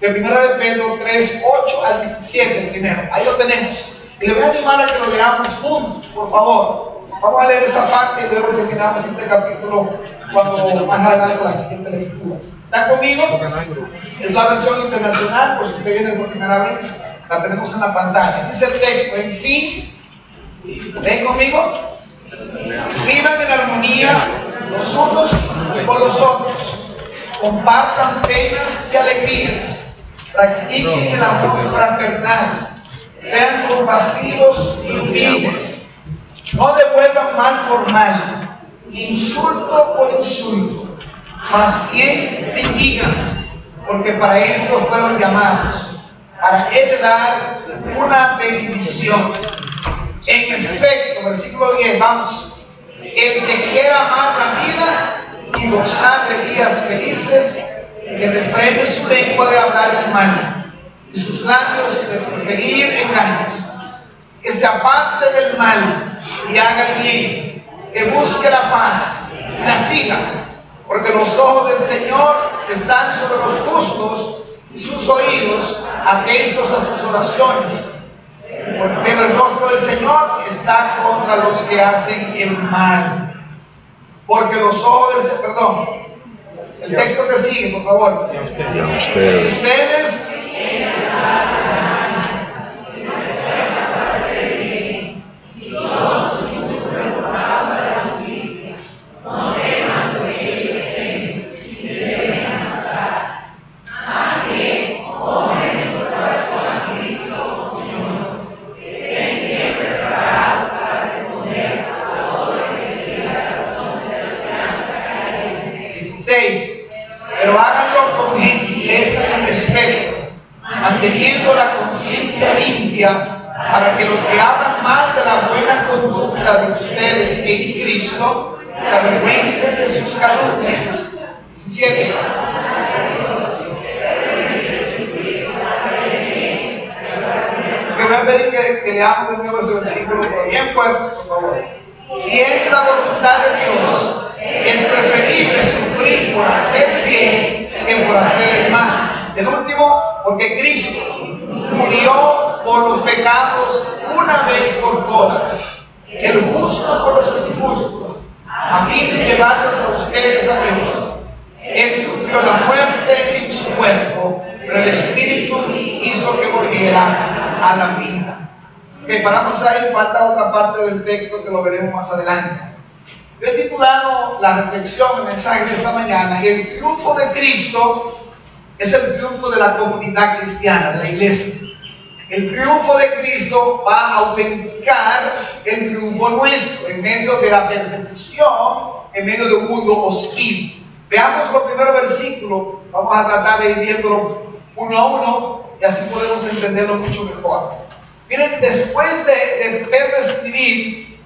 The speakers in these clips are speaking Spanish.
de 1 de Pedro 3, 8 al 17 primero. Ahí lo tenemos. Y le voy a animar a que lo leamos juntos, por favor. Vamos a leer esa parte y luego terminamos este capítulo cuando más adelante la siguiente lectura. ¿Está conmigo? Es la versión internacional, por si usted viene por primera vez, la tenemos en la pantalla. Dice el texto: en fin, ¿ven conmigo? Vivan en armonía los unos con los otros, compartan penas y alegrías, practiquen el amor fraternal, sean compasivos y humildes, no devuelvan mal por mal, insulto por insulto, más bien bendigan, porque para esto fueron llamados, para heredar una bendición. En efecto, versículo 10, vamos: el que quiera amar la vida y gozar de días felices, que refrene su lengua de hablar el mal y sus labios de preferir engaños, que se aparte del mal y haga el bien, que busque la paz y la siga, porque los ojos del Señor están sobre los justos y sus oídos atentos a sus oraciones. Pero el rostro del Señor está contra los que hacen el mal. Porque los ojos del Señor, perdón, el texto que sigue, por favor. Ustedes pero háganlo con gentileza y respeto, manteniendo la conciencia limpia, para que los que hablan mal de la buena conducta de ustedes en Cristo se avergüencen de sus calumnias. 17. Me voy a pedir que leamos de nuevo ese versículo, pero bien fuerte, por favor. Si es la voluntad de Dios, es preferible sufrir por hacer el bien que por hacer el mal. El último, porque Cristo murió por los pecados una vez por todas, el justo por los injustos, a fin de llevarlos a ustedes a Dios. Él sufrió la muerte en su cuerpo, pero el Espíritu hizo que volviera a la vida. Ok, paramos ahí, falta otra parte del texto que lo veremos más adelante. Yo he titulado la reflexión, el mensaje de esta mañana: el triunfo de Cristo es el triunfo de la comunidad cristiana, de la iglesia. El triunfo de Cristo va a autenticar el triunfo nuestro en medio de la persecución, en medio de un mundo hostil. Veamos los primeros versículos, vamos a tratar de ir viéndolo uno a uno y así podemos entenderlo mucho mejor. Miren, después de Pedro escribir,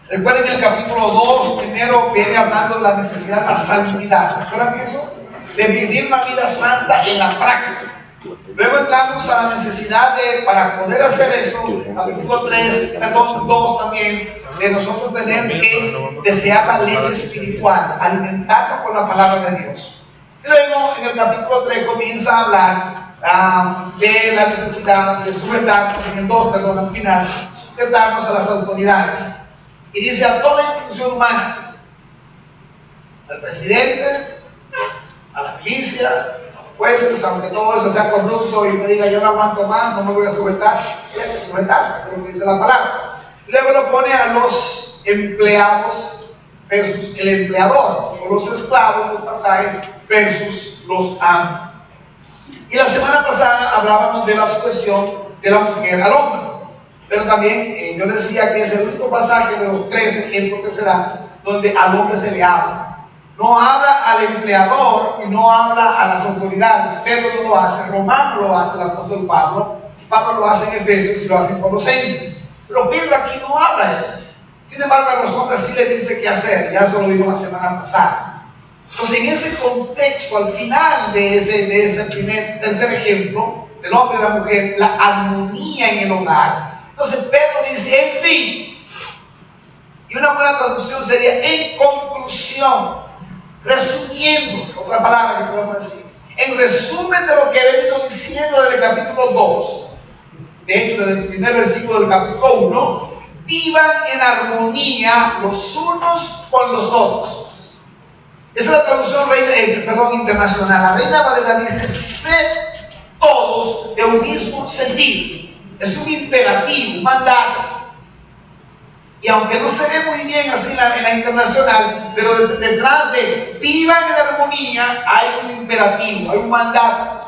recuerden que el capítulo 2 primero viene hablando de la necesidad de la santidad. ¿Recuerdan eso? De vivir una vida santa en la práctica. Luego entramos a la necesidad de, para poder hacer esto, capítulo 2 también, de nosotros tener que desear la leche espiritual, alimentarnos con la palabra de Dios. Luego, en el capítulo 3 comienza a hablar de la necesidad de sujetarnos, en el 2, perdón, al final, sujetarnos a las autoridades. Y dice: a toda institución humana, al presidente, a la milicia, a los jueces, aunque todo eso sea corrupto y me diga yo no aguanto más, no me voy a sujetar, y hay que sujetar, eso es lo que dice la palabra. Luego lo pone a los empleados versus el empleador, o los esclavos del pasaje versus los amos. Y la semana pasada hablábamos de la sujeción de la mujer al hombre. Pero también yo decía que es el único pasaje de los 3 ejemplos que se dan donde al hombre se le habla. No habla al empleador y no habla a las autoridades. Pedro no lo hace, Romano lo hace, el apóstol Pablo lo hace en Efesios y lo hace en Colosenses. Pero Pedro aquí no habla eso. Sin embargo, a los hombres sí les dice qué hacer. Ya eso lo vimos la semana pasada. Entonces, en ese contexto, al final de ese tercer ejemplo, del hombre y la mujer, la armonía en el hogar. Entonces Pedro dice: en fin, y una buena traducción sería en conclusión, resumiendo, otra palabra que podemos decir, en resumen de lo que he venido diciendo diciendo desde el capítulo 2, de hecho desde el primer versículo del capítulo 1, vivan en armonía los unos con los otros. Esa es la traducción internacional. La Reina Valera dice, sed todos de un mismo sentido. Es un imperativo, un mandato. Y aunque no se ve muy bien así en la internacional, pero detrás de vivan en armonía hay un imperativo, hay un mandato.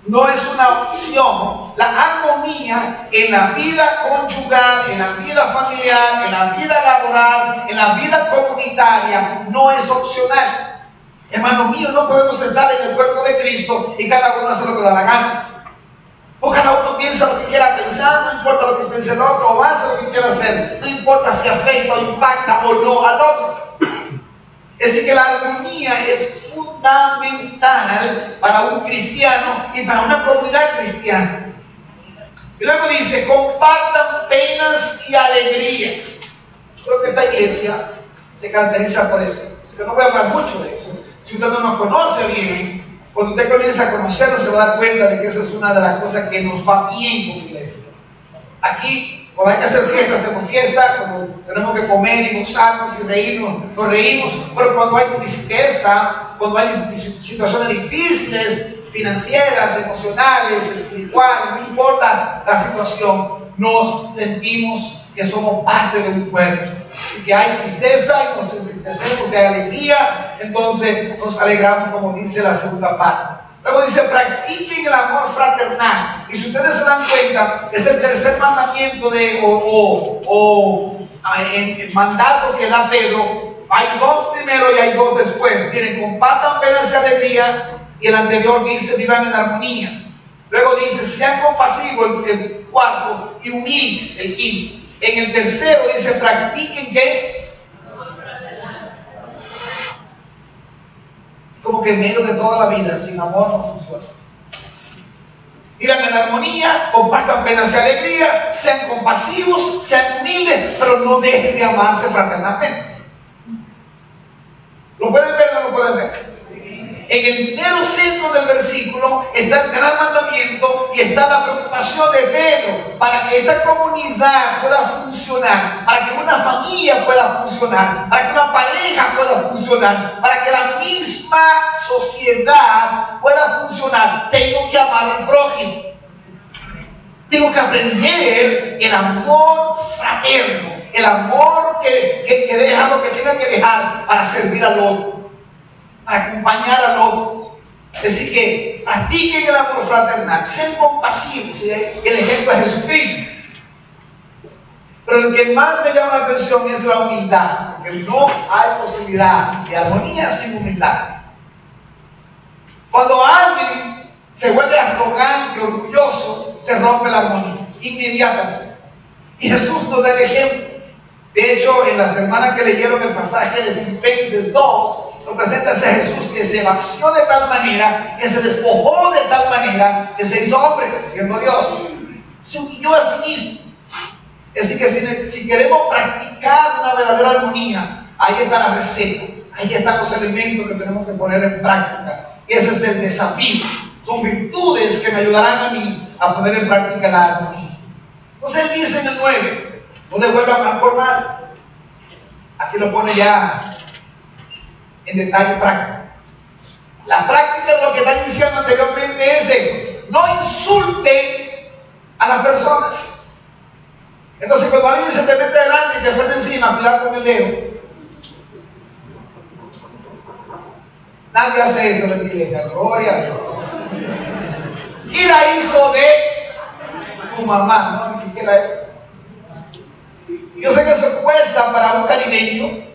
No es una opción. La armonía en la vida conyugal, en la vida familiar, en la vida laboral, en la vida comunitaria, no es opcional. Hermano mío, no podemos estar en el cuerpo de Cristo y cada uno hace lo que da la gana. O cada uno piensa lo que quiera pensar, no importa lo que piense el otro, o hace lo que quiera hacer, no importa si afecta o impacta o no al otro. Es decir, que la armonía es fundamental para un cristiano y para una comunidad cristiana. Y luego dice, compartan penas y alegrías. Yo creo que esta iglesia se caracteriza por eso. Así que no voy a hablar mucho de eso. Si usted no nos conoce bien, cuando usted comienza a conocernos se va a dar cuenta de que esa es una de las cosas que nos va bien como iglesia. Aquí, cuando hay que hacer fiesta, hacemos fiesta, cuando tenemos que comer y gozarnos y reírnos, nos reímos, pero cuando hay tristeza, cuando hay situaciones difíciles, financieras, emocionales, espirituales, no importa la situación, nos sentimos que somos parte de un cuerpo. Así que hay tristeza y nos entristecemos, hay alegría, entonces nos alegramos, como dice la segunda parte. Luego dice, practiquen el amor fraternal. Y si ustedes se dan cuenta, es el tercer mandamiento el mandato que da Pedro. Hay dos primero y hay dos después. Miren, compartan penas y alegría. Y el anterior dice, vivan en armonía. Luego dice, sean compasivos, el cuarto, y humildes, el quinto. En el tercero dice, practiquen ¿qué? Como que en medio de toda la vida, sin amor no funciona. Vivan en armonía, compartan penas y alegría, sean compasivos, sean humildes, pero no dejen de amarse fraternalmente. ¿Lo pueden ver o no lo pueden ver? En el mero centro del versículo está el gran mandamiento y está la preocupación de Pedro para que esta comunidad pueda funcionar, para que una familia pueda funcionar, para que una pareja pueda funcionar, para que la misma sociedad pueda funcionar. Tengo que amar al prójimo. Tengo que aprender el amor fraterno, el amor que deja lo que tenga que dejar para servir al otro, para acompañar al otro. Es decir, que practiquen el amor fraternal, sean compasivos. El ejemplo es Jesucristo. Pero lo que más me llama la atención es la humildad, porque no hay posibilidad de armonía sin humildad. Cuando alguien se vuelve arrogante, orgulloso, se rompe la armonía inmediatamente. Y Jesús nos da el ejemplo. De hecho, en la semana que leyeron el pasaje de Filipenses 2, nos presenta ese Jesús que se vació de tal manera, que se despojó de tal manera, que se hizo hombre, siendo Dios. Se humilló a sí mismo. Es decir, que si queremos practicar una verdadera armonía, ahí está la receta, ahí están los elementos que tenemos que poner en práctica. Y ese es el desafío. Son virtudes que me ayudarán a mí a poner en práctica la armonía. Entonces él dice en el 9, no devuelvan mal por mal. Aquí lo pone ya en detalle práctico. La práctica de lo que está diciendo anteriormente es esto: no insulten a las personas. Entonces cuando alguien se te mete delante y te frente encima, cuidado con el dedo. Nadie hace esto en la iglesia, gloria a Dios. Mira, hijo de tu mamá, no, ni siquiera eso. Yo sé que eso cuesta para un caribeño.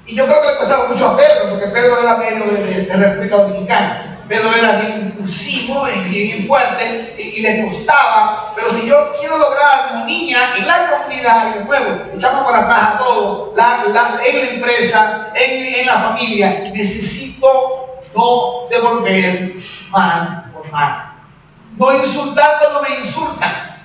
Y yo creo que le costaba mucho a Pedro, porque Pedro era medio de República Dominicana. Pedro era bien impulsivo, bien fuerte, y le costaba. Pero si yo quiero lograr armonía en la comunidad, y de nuevo, echamos para atrás a todo, en la empresa, en la familia, necesito no devolver mal por mal. No insultar cuando me insultan.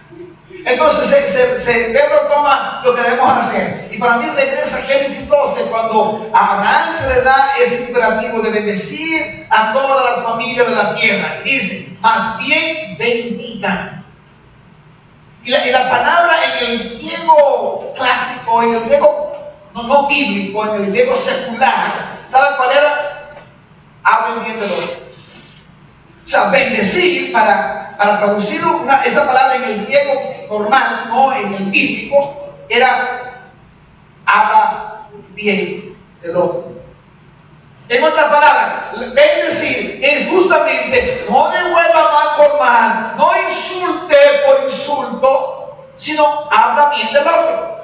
Entonces Pedro toma lo que debemos hacer. Y para mí regresa a Génesis 12, cuando a Abraham se le da ese imperativo de bendecir a todas las familias de la tierra. Y dice, más bien bendigan. Y la palabra en el griego clásico, en el griego no bíblico, en el griego secular, ¿saben cuál era? Hablen bien del otro. O sea, bendecir, para traducir esa palabra en el griego normal, no en el bíblico, era habla bien del otro. En otras palabras, bendecir es justamente no devuelva mal por mal, no insulte por insulto, sino habla bien del otro.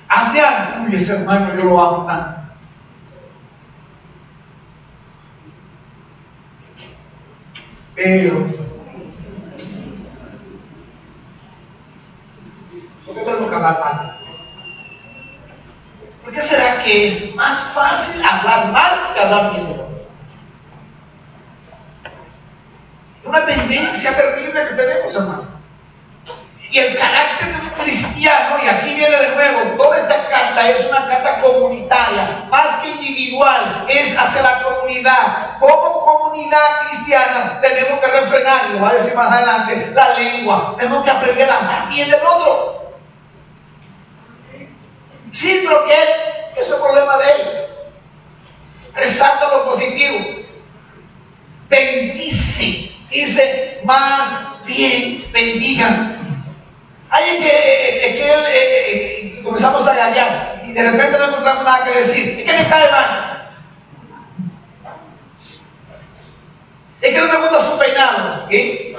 Hazle algo, uy, ese hermano yo lo amo tanto. Pero, ¿por qué tenemos que hablar mal? ¿Por qué será que es más fácil hablar mal que hablar bien de otro? Es una tendencia terrible que tenemos, hermano. Y el carácter de un cristiano, y aquí viene de nuevo, toda esta carta es una carta comunitaria, más que individual, es hacia la comunidad. Como comunidad cristiana tenemos que refrenar, y lo va a decir más adelante, la lengua. Tenemos que aprender a hablar bien del otro. Sí, pero que eso es el problema de él. Resalta lo positivo. Bendice. Dice, más bien bendigan. Hay que comenzamos a gallar y de repente no encontramos nada que decir. Es que me cae mal. Es que no me gusta su peinado. ¿Qué?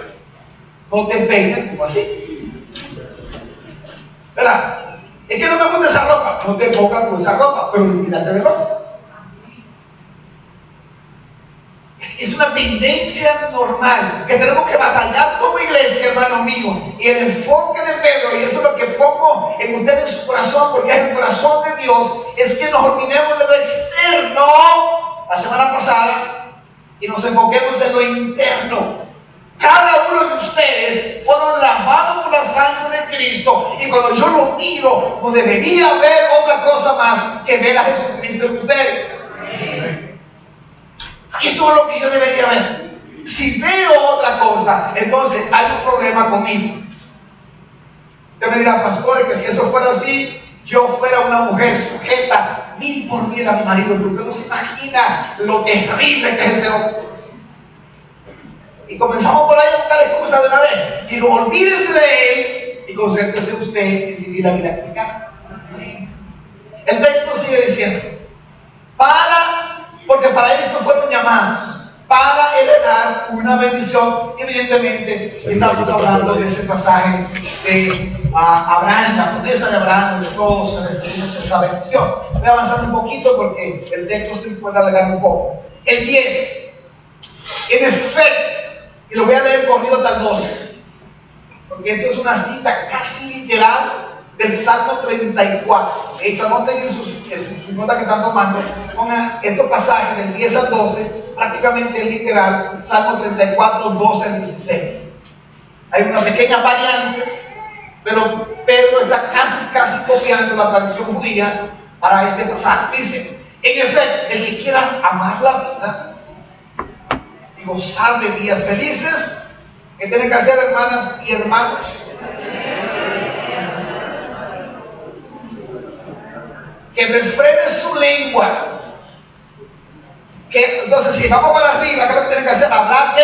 No te peines como así. ¿Verdad? Es que no me gusta esa ropa. No te pongas con esa ropa, pero olvídate de ropa. Es una tendencia normal que tenemos que batallar como iglesia, hermano mío. Y el enfoque de Pedro, y eso es lo que pongo en ustedes en su corazón, porque es el corazón de Dios, es que nos olvidemos de lo externo la semana pasada y nos enfoquemos en lo interno. Cada uno de ustedes fueron lavados por la sangre de Cristo, y cuando yo lo miro, no debería haber otra cosa más que ver a Jesucristo en ustedes. Eso es lo que yo debería ver. Si veo otra cosa, entonces hay un problema conmigo. Usted me dirá, pastores, que si eso fuera así, yo fuera una mujer sujeta 1000% a mi marido, pero usted no se imagina lo terrible que es ese hombre. Y comenzamos por ahí a buscar excusas de una vez. Y no olvídense de él y concéntrese usted en vivir la vida cristiana. El texto sigue diciendo, porque para esto fueron llamados, para heredar una bendición. Evidentemente estamos hablando de ese pasaje de Abraham, la promesa de Abraham, de todos recibimos esa bendición. Voy a avanzar un poquito porque el texto se puede alargar un poco. El 10, en efecto, y lo voy a leer corrido hasta el 12, porque esto es una cita casi literal del Salmo 34. De hecho, anoten en sus notas que están tomando, pongan estos pasajes del 10 al 12, prácticamente literal, Salmo 34, 12 al 16. Hay unas pequeñas variantes, pero Pedro está casi copiando la tradición judía para este pasaje. Dice, en efecto, el que quiera amar la vida y gozar de días felices, ¿qué tiene que hacer, hermanas y hermanos? Que refrene su lengua. Entonces, si vamos para arriba, ¿qué es lo que tiene que hacer? Hablarte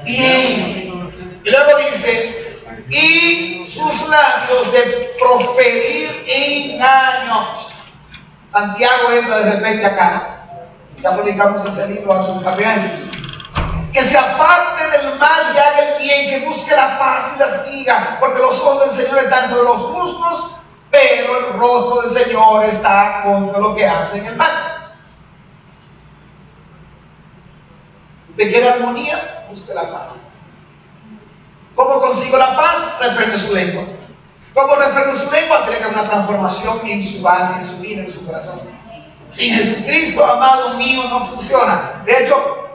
bien. Y luego dice, y sus labios de proferir engaños. Santiago entra de repente acá. Ya publicamos ese libro hace un par de años. Que se aparte del mal y haga el bien, que busque la paz y la siga, porque los ojos del Señor están sobre los justos, pero el rostro del Señor está contra lo que hacen el mal. ¿Usted quiere armonía? Busque la paz. ¿Cómo consigo la paz? Refrene su lengua. ¿Cómo refrene su lengua? Tiene que haber una transformación en su alma, en su vida, en su corazón. Sin Jesucristo, amado mío, no funciona. De hecho,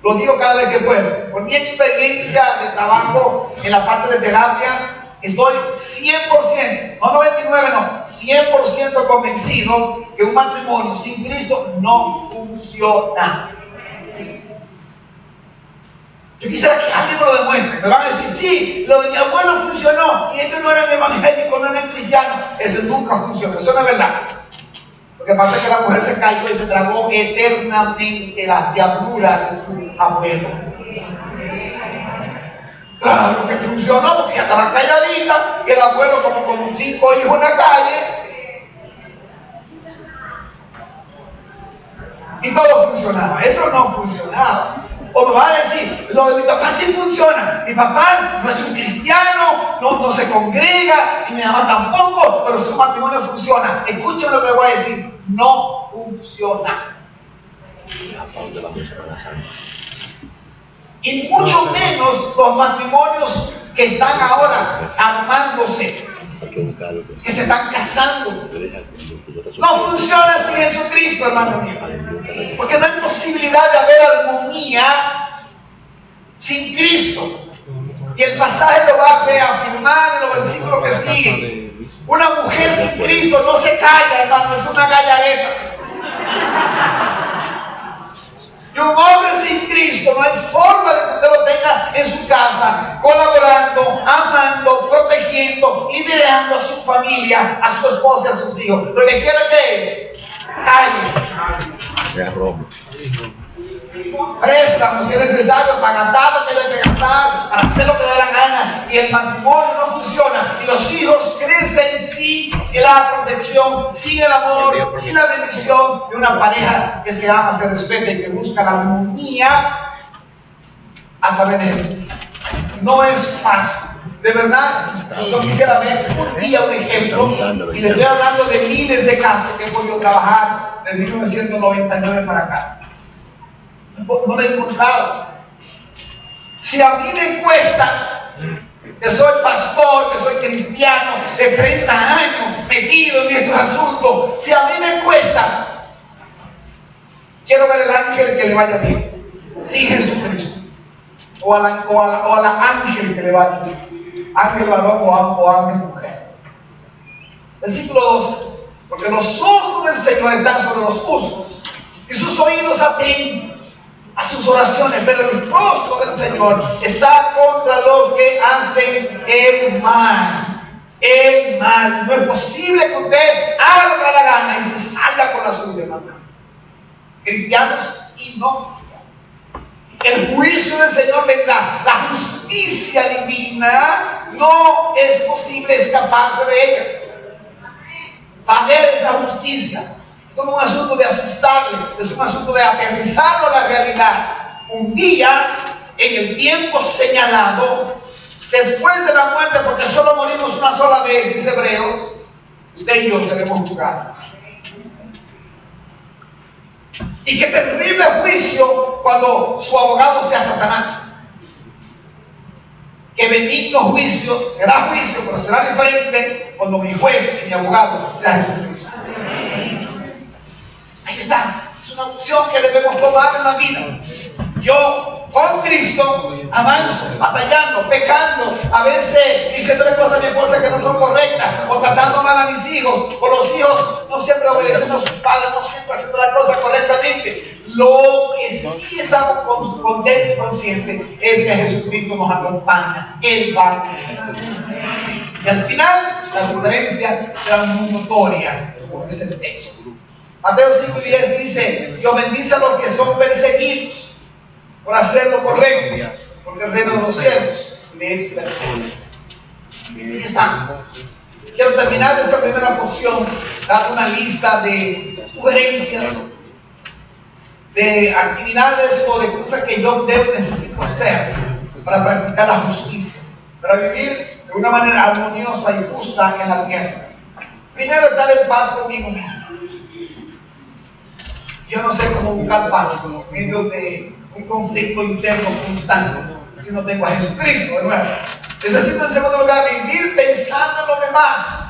Lo digo cada vez que puedo. Por mi experiencia de trabajo en la parte de terapia, estoy 100%, no 99, no, 100% convencido que un matrimonio sin Cristo no funciona. Yo quisiera que alguien me lo demuestre. Me van a decir, sí, lo de mi abuelo funcionó y ellos no eran evangélicos, no eran cristianos. Eso nunca funcionó, eso no es verdad. Lo que pasa es que la mujer se cayó y se tragó eternamente las diabluras de su abuelo. Claro que funcionó porque ya estaba calladita y el abuelo como con 5 hijos en la calle. Y todo funcionaba. Eso no funcionaba. O me va a decir, lo de mi papá sí funciona. Mi papá no es un cristiano, no se congrega, y mi mamá tampoco, pero su matrimonio funciona. Escuchen lo que voy a decir, no funciona. Y mucho menos los matrimonios que están ahora armándose, que se están casando. No funciona sin Jesucristo, hermano mío. Porque no hay posibilidad de haber armonía sin Cristo. Y el pasaje lo va a afirmar en los versículos que siguen. Una mujer sin Cristo no se calla, hermano, es una gallareta. Y un hombre sin Cristo no hay forma de que usted lo tenga en su casa, colaborando, amando, protegiendo y liderando a su familia, a su esposa y a sus hijos. Lo que quiere que es calle. Préstamos si es necesario para gastar lo que hay que gastar, para hacer lo que le da la gana. Y el matrimonio no funciona. Y los hijos crecen sin la protección, sin el amor, sin la bendición de una pareja que se ama, se respeta y que busca la armonía a través de Jesús. No es fácil. De verdad, yo quisiera ver un día un ejemplo, y les estoy hablando de miles de casos que he podido trabajar desde 1999 para acá. No lo he encontrado. Si a mí me cuesta, que soy pastor, que soy cristiano de 30 años metido en estos asuntos, si a mí me cuesta, quiero ver el ángel que le vaya bien, sin Jesucristo, o a la ángel que le vaya bien, ángel varón o ángel mujer. Versículo 12, porque los ojos del Señor están sobre los justos y sus oídos atentos a sus oraciones, pero el rostro del Señor está contra los que hacen el mal. El mal. No es posible que usted haga la gana y se salga con la suya, hermano. Cristianos y no cristianos. El juicio del Señor vendrá. La justicia divina no es posible escaparse de ella. Va a haber esa justicia. No es un asunto de asustarle, es un asunto de aterrizarlo a la realidad. Un día, en el tiempo señalado, después de la muerte, porque solo morimos una sola vez, dice Hebreos, usted y yo seremos juzgados. Y qué terrible juicio cuando su abogado sea Satanás. Que benigno juicio, será juicio, pero será diferente cuando mi juez y mi abogado sea Jesucristo. Ahí está, es una opción que debemos tomar en la vida. Yo, con Cristo, avanzo, batallando, pecando, a veces diciéndole cosas a mi esposa que no son correctas, o tratando mal a mis hijos, o los hijos no siempre obedecen a sus padres, no siempre haciendo la cosa correctamente. Lo que sí estamos contentos y conscientes es que Jesucristo nos acompaña, Él va. Y al final, la diferencia será muy notoria, como dice el texto. Mateo 5:10 dice: Dios bendice a los que son perseguidos por hacer lo correcto, porque el reino de los cielos les pertenece. Aquí está. Quiero terminar esta primera porción dando una lista de sugerencias, de actividades o de cosas que yo necesito hacer para practicar la justicia, para vivir de una manera armoniosa y justa en la tierra. Primero, estar en paz conmigo mismo. Yo no sé cómo buscar paz en medio de un conflicto interno constante si no tengo a Jesucristo, ¿verdad? Necesito, en segundo lugar, vivir pensando en los demás.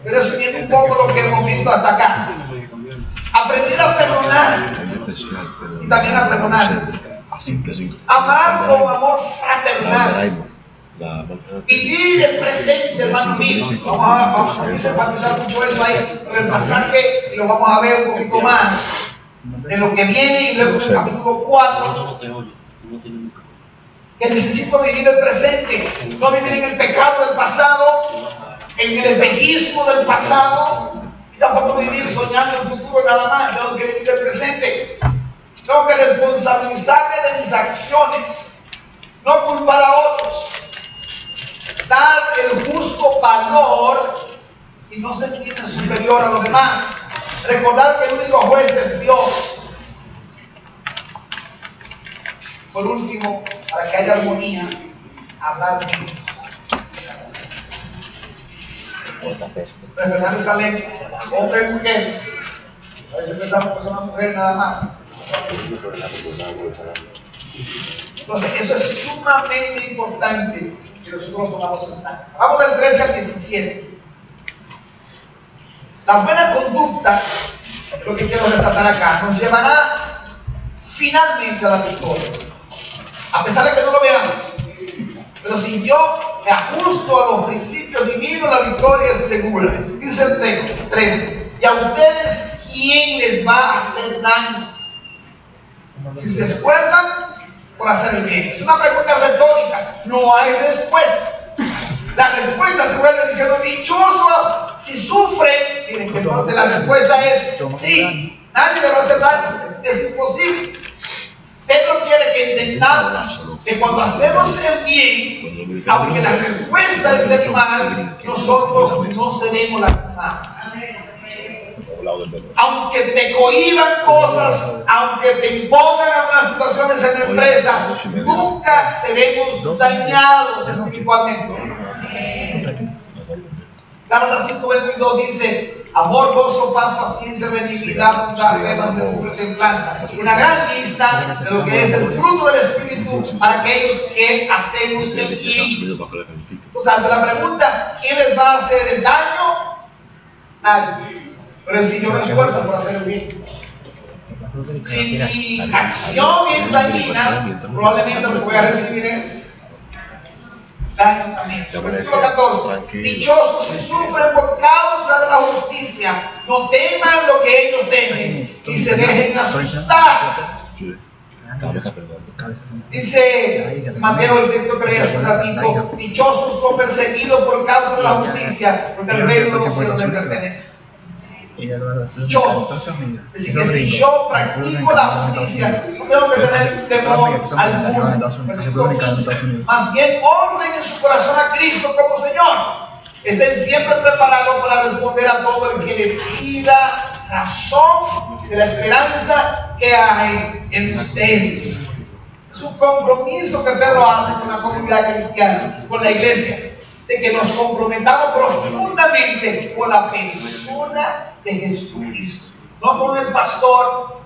Estoy resumiendo un poco lo que hemos visto hasta acá. Aprender a perdonar y también a perdonar. Amar con amor fraternal. Vivir el presente, hermano mío. Vamos a enfatizar mucho eso ahí en el pasaje y lo vamos a ver un poquito más de lo que viene y luego en el capítulo 4. Que necesito vivir el presente, no vivir en el pecado del pasado, en el espejismo del pasado, y tampoco vivir soñando el futuro nada más. Tengo que vivir el presente. Tengo que responsabilizarme de mis acciones, no culpar a otros, dar el justo valor y no sentirme superior a los demás. Recordar que el único juez es Dios. Por último, para que haya armonía, hablar bien. Refrenar esa lengua, hombres y mujeres. A veces pensamos que son una mujer nada más. Entonces, eso es sumamente importante que nosotros lo pongamos en práctica. Vamos del 13 al 17. La buena conducta, es lo que quiero destacar acá, nos llevará finalmente a la victoria. A pesar de que no lo veamos, pero si yo me ajusto a los principios divinos, la victoria es segura. Dice el texto 13: y a ustedes, ¿quién les va a hacer daño si se esfuerzan por hacer el bien? Es una pregunta retórica, no hay respuesta. La respuesta se vuelve diciendo: dichoso si sufren. Miren, que entonces la respuesta es sí, nadie le va a hacer daño, es imposible. Pedro quiere que entendamos que cuando hacemos el bien, aunque la respuesta es el mal, nosotros no seremos lastimados. Aunque te cohiban cosas, aunque te impongan algunas situaciones en la empresa, nunca seremos dañados espiritualmente. Gálatas 5:22 dice: amor, gozo, paz, paciencia, benignidad, bondad, fe, mansedumbre, templanza. Una gran lista de lo que es el fruto del Espíritu para aquellos que hacemos el bien. O sea, la pregunta: ¿quién les va a hacer el daño? Nadie. Pero si yo me esfuerzo por hacer el bien, si mi acción es dañina, probablemente lo que voy a recibir es daño también. Versículo 14: dichosos si sufren por causa de la justicia, no teman lo que ellos temen y se dejen asustar. Dice Mateo, el texto que leí hace un ratito: dichosos los perseguidos por causa de la justicia, porque el reino de los cielos les pertenece. Dichosos. Es decir, que si yo practico la justicia, no tengo que tener temor alguno. Versículo 15: más bien honren en su corazón a Cristo como Señor. Estén siempre preparados para responder a todo el que le pida razón de la esperanza que hay en ustedes. Es un compromiso que Pedro hace con la comunidad cristiana, con la iglesia, de que nos comprometamos profundamente con la persona de Jesucristo, no con el pastor.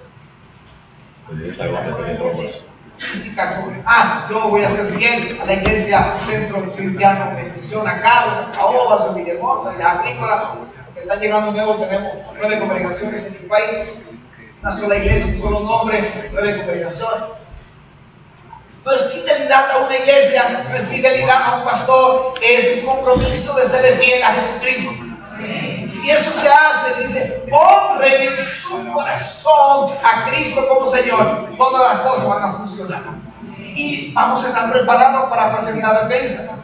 Yo voy a ser fiel a la iglesia Centro Cristiano Bendición acá, en las Caobas, en Villahermosa, en la Agrícola, porque están llegando nuevos. Tenemos 9 congregaciones en el país, una sola iglesia, un solo nombre, 9 congregaciones. No es fidelidad a una iglesia, no es fidelidad a un pastor, es un compromiso de ser fiel a Jesucristo. Si eso se hace, dice, honren en su corazón a Cristo como Señor, todas las cosas van a funcionar. Y vamos a estar preparados para presentar defensa.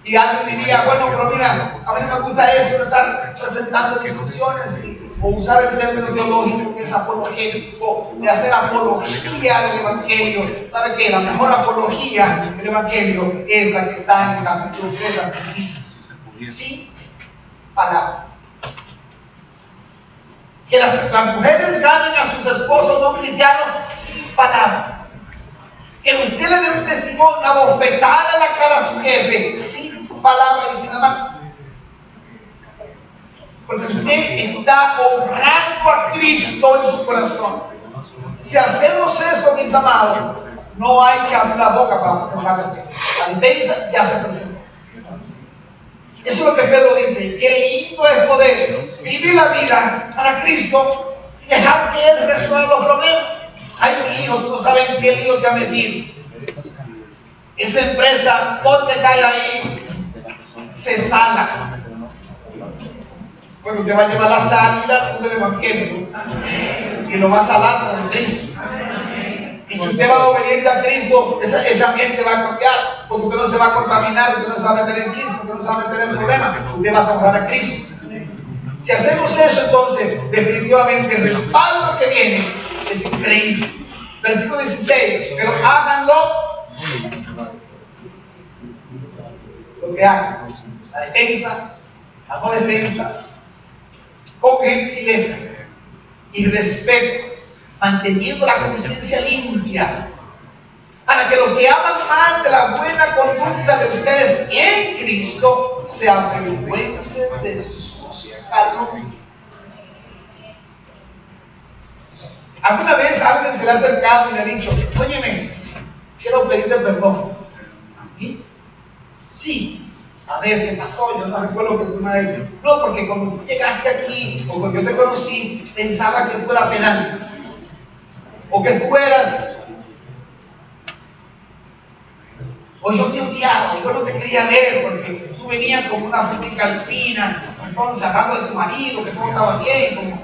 Y alguien diría: bueno, pero mira, a mí no me gusta eso de estar presentando discusiones o usar el término teológico que es apologético, de hacer apología del Evangelio. ¿Sabe qué? La mejor apología del Evangelio es la que está en el capítulo 3 al principio. Sin palabras. Que las mujeres ganen a sus esposos no cristianos sin palabras. Que usted le dé un testimonio, una bofetada en la cara a su jefe sin palabras y sin la mano. Porque usted está honrando a Cristo en su corazón. Si hacemos eso, mis amados, no hay que abrir la boca para presentar la defensa. La defensa ya se presentó. Eso es lo que Pedro dice. Qué lindo es poder vivir la vida para Cristo y dejar que Él resuelva los problemas. hay un lío, tú no sabes en qué lío te ha metido. Esa empresa, ponte cae ahí, se sala. Bueno, usted va a llevar la sal y la luz del evangelio y lo va a salar con Cristo. Y si usted va obediente a Cristo, ese ambiente va a cambiar, porque usted no se va a contaminar, usted no se va a meter en chisme, usted no se va a meter en problemas, usted va a honrar a Cristo. Si hacemos eso, entonces, definitivamente el respaldo que viene es increíble. Versículo 16, pero háganlo lo que hagan. La defensa, la no defensa, con gentileza y respeto, manteniendo la conciencia limpia, para que los que hablan mal de la buena conducta de ustedes en Cristo se avergüencen de sus calumnias. ¿Alguna vez a alguien se le ha acercado y le ha dicho, óyeme, quiero pedirte perdón? ¿Sí? Sí. A ver, ¿qué pasó? Yo no recuerdo que tú me hayas dicho. No, porque cuando tú llegaste aquí, o cuando yo te conocí, pensaba que tú eras pedante. O que tú eras, o yo te odiaba, yo no te quería ver porque tú venías como una frutica alfina, entonces hablando de tu marido, que todo estaba bien,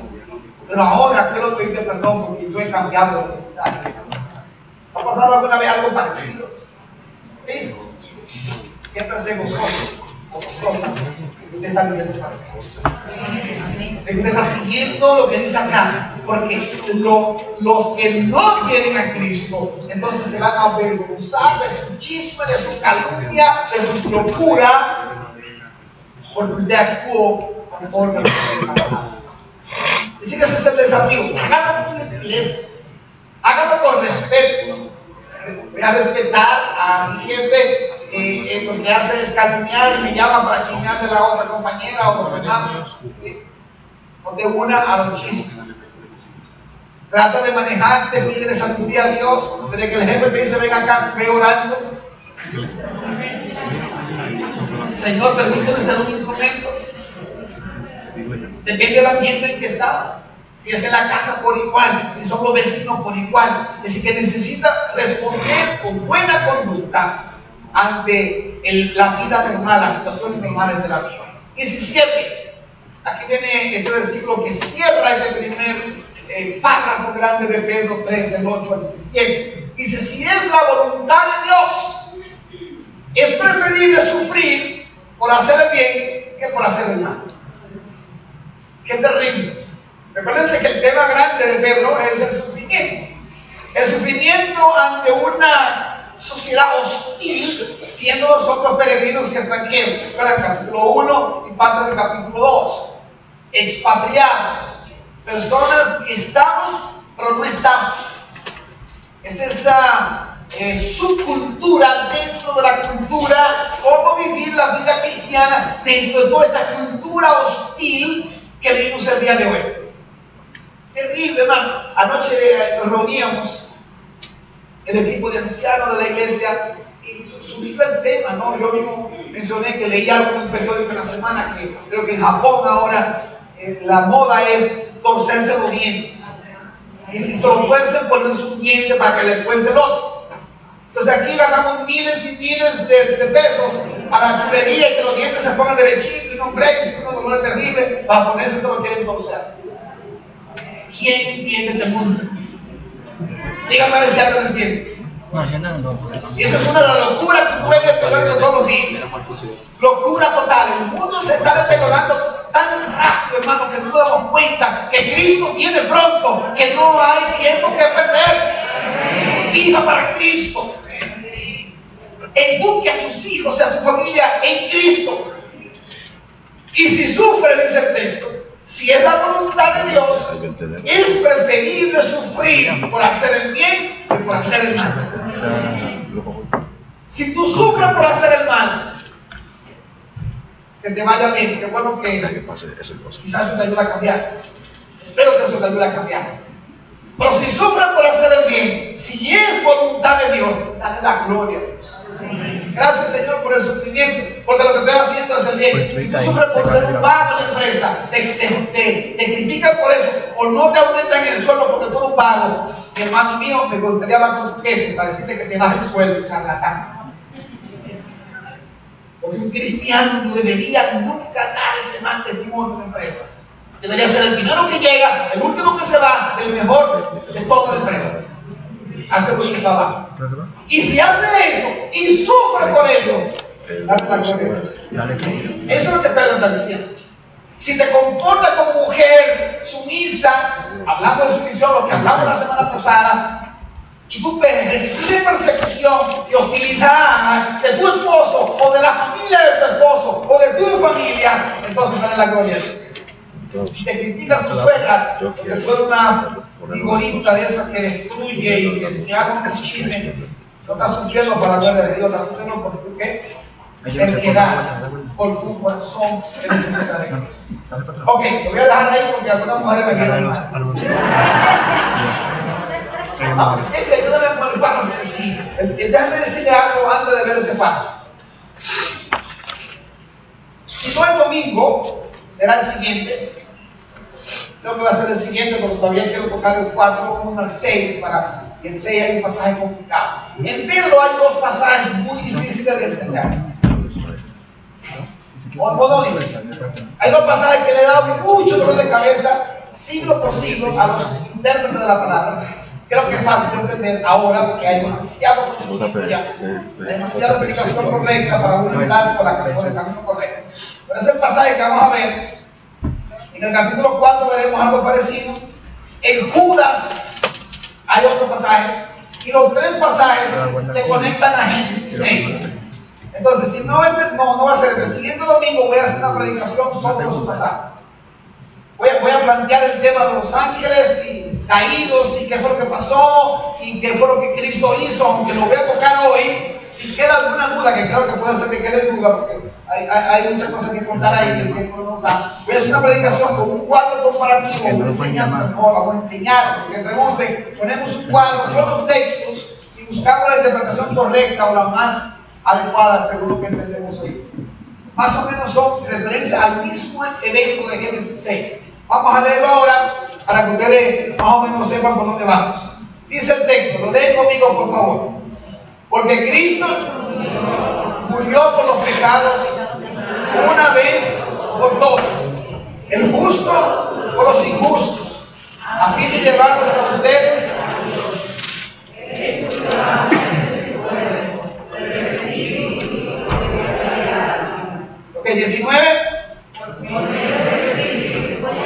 pero ahora quiero pedirte perdón porque yo he cambiado de mensaje. ¿Ha pasado alguna vez algo parecido? ¿Sí? Siéntase gozoso o gozosa. Usted está viviendo para Cristo. Usted está siguiendo lo que dice acá. Porque los que no tienen a Cristo, entonces se van a avergonzar de su chisme, de su calumnia, de su locura, porque usted actuó conforme a lo que está. Así que ese es el desafío. Háganlo con gentileza, háganlo con respeto. Voy a respetar a mi jefe. Lo que hace es calumniar y me llama para chingar de la otra compañera o de hermano, ¿sí? O de una a los chismes. Trata de manejarte, pídele sabiduría a Dios. Desde que el jefe te dice, ven acá, ve orando. Señor, permíteme ser un instrumento. Depende del ambiente en que está. Si es en la casa, por igual. Si son los vecinos, por igual. Es decir, que necesita responder con buena conducta ante la vida normal, las situaciones normales de la vida. 17. Aquí viene este versículo que cierra este primer párrafo grande de Pedro 3, del 8 al 17. Dice, si es la voluntad de Dios, es preferible sufrir por hacer el bien que por hacer el mal. Qué terrible. Recuérdense que el tema grande de Pedro es el sufrimiento. El sufrimiento ante una sociedad hostil, siendo nosotros peregrinos y extranjeros. Para el capítulo 1 y parte del capítulo 2. Expatriados. Personas que estamos, pero no estamos. Es esa subcultura dentro de la cultura, cómo vivir la vida cristiana dentro de toda esta cultura hostil que vivimos el día de hoy. Terrible, hermano. Anoche nos reuníamos el equipo de ancianos de la iglesia y surgió el tema, ¿no? Yo mismo mencioné que leí algo en un periódico en la semana que creo que en Japón ahora la moda es torcerse los dientes. Y se lo tuercen ponerse un diente para que le tuerce el otro. Entonces aquí gastamos miles y miles de pesos para chulería y que los dientes se pongan derechitos y no breaks y unos dolores terribles para ponerse se lo quieren torcer. ¿Quién entiende este mundo? Dígame a ver si alguien lo entiende. Y eso es una de las locuras que tú ves en el periódico todos los días. Locura total. El mundo se está deteriorando tan rápido, hermano, que no nos damos cuenta que Cristo viene pronto, que no hay tiempo que perder. Viva para Cristo. Eduque a sus hijos y a su familia en Cristo. Y si sufre, dice el texto, si es la voluntad de Dios, es preferible sufrir por hacer el bien que por hacer el mal. Si tú sufres por hacer el mal, que te vaya bien, qué bueno que quizás eso te ayuda a cambiar. Espero que eso te ayude a cambiar. Pero si sufres por hacer el bien, si es voluntad de Dios, dale la gloria a Dios. Gracias, Señor, por el sufrimiento, porque lo que estoy haciendo es el bien. Si tú sufres por ser un vago en la empresa, te critican por eso, o no te aumentan el sueldo porque tú eres un vago, mi hermano mío, me gustaría hablar con tu jefe para decirte que te bajes el sueldo, charlatán. Porque un cristiano no debería nunca dar ese mal testimonio en la empresa. Debería ser el primero que llega, el último que se va, el mejor de toda la empresa. Hace su trabajo. Y si hace eso y sufre por eso, dale la gloria. Eso es lo que Pedro está diciendo. Si te comportas como mujer sumisa, hablando de sumisión, lo que hablamos la semana pasada, y tú recibes persecución y hostilidad de tu esposo o de la familia de tu esposo o de tu familia, entonces dale la gloria. Si te critica tu suegra porque fue una vigorita de esas que destruye y que se haga un chisme, no estás sufriendo por la gloria de Dios, estás sufriendo por tu qué, terquedad, por tu corazón que necesita de Dios. Ok, lo voy a dejar ahí porque algunas mujeres me quedan mal. Ayúdame a poner el paso. Sí, déjame decirle algo antes de ver ese paso. Si no el domingo, será el siguiente. Creo que va a ser el siguiente porque todavía quiero tocar el 4, 1 al 6 y el 6 hay un pasaje complicado. En Pedro hay dos pasajes muy difíciles de entender. Hay dos pasajes que le han dado mucho dolor de cabeza, siglo por siglo, a los intérpretes de la palabra. Creo que es fácil de entender ahora porque hay demasiado conocimiento ya, hay demasiada explicación correcta para uno estar por el camino correcto. Pero es el pasaje que vamos a ver. En el capítulo 4 veremos algo parecido. En Judas hay otro pasaje. Y los tres pasajes se conectan a Génesis 6. Entonces, si no va a ser el siguiente domingo, voy a hacer una predicación sobre los pasajes. Voy a plantear el tema de los ángeles y caídos y qué fue lo que pasó y qué fue lo que Cristo hizo, aunque lo voy a tocar hoy. Si queda alguna duda, que creo que puede ser que quede duda, porque hay muchas cosas que contar ahí que el tiempo no nos da. Voy a hacer una predicación con un cuadro comparativo, una enseñanza, vamos a enseñar, porque pregunten, ponemos un cuadro con los textos y buscamos la interpretación correcta o la más adecuada según lo que entendemos hoy. Más o menos son referencias al mismo evento de Génesis 6. Vamos a leerlo ahora para que ustedes más o menos sepan por dónde vamos. Dice el texto, lo leen conmigo por favor. Porque Cristo murió por los pecados una vez por todas, el justo por los injustos, a fin de llevarlos a ustedes ok, 19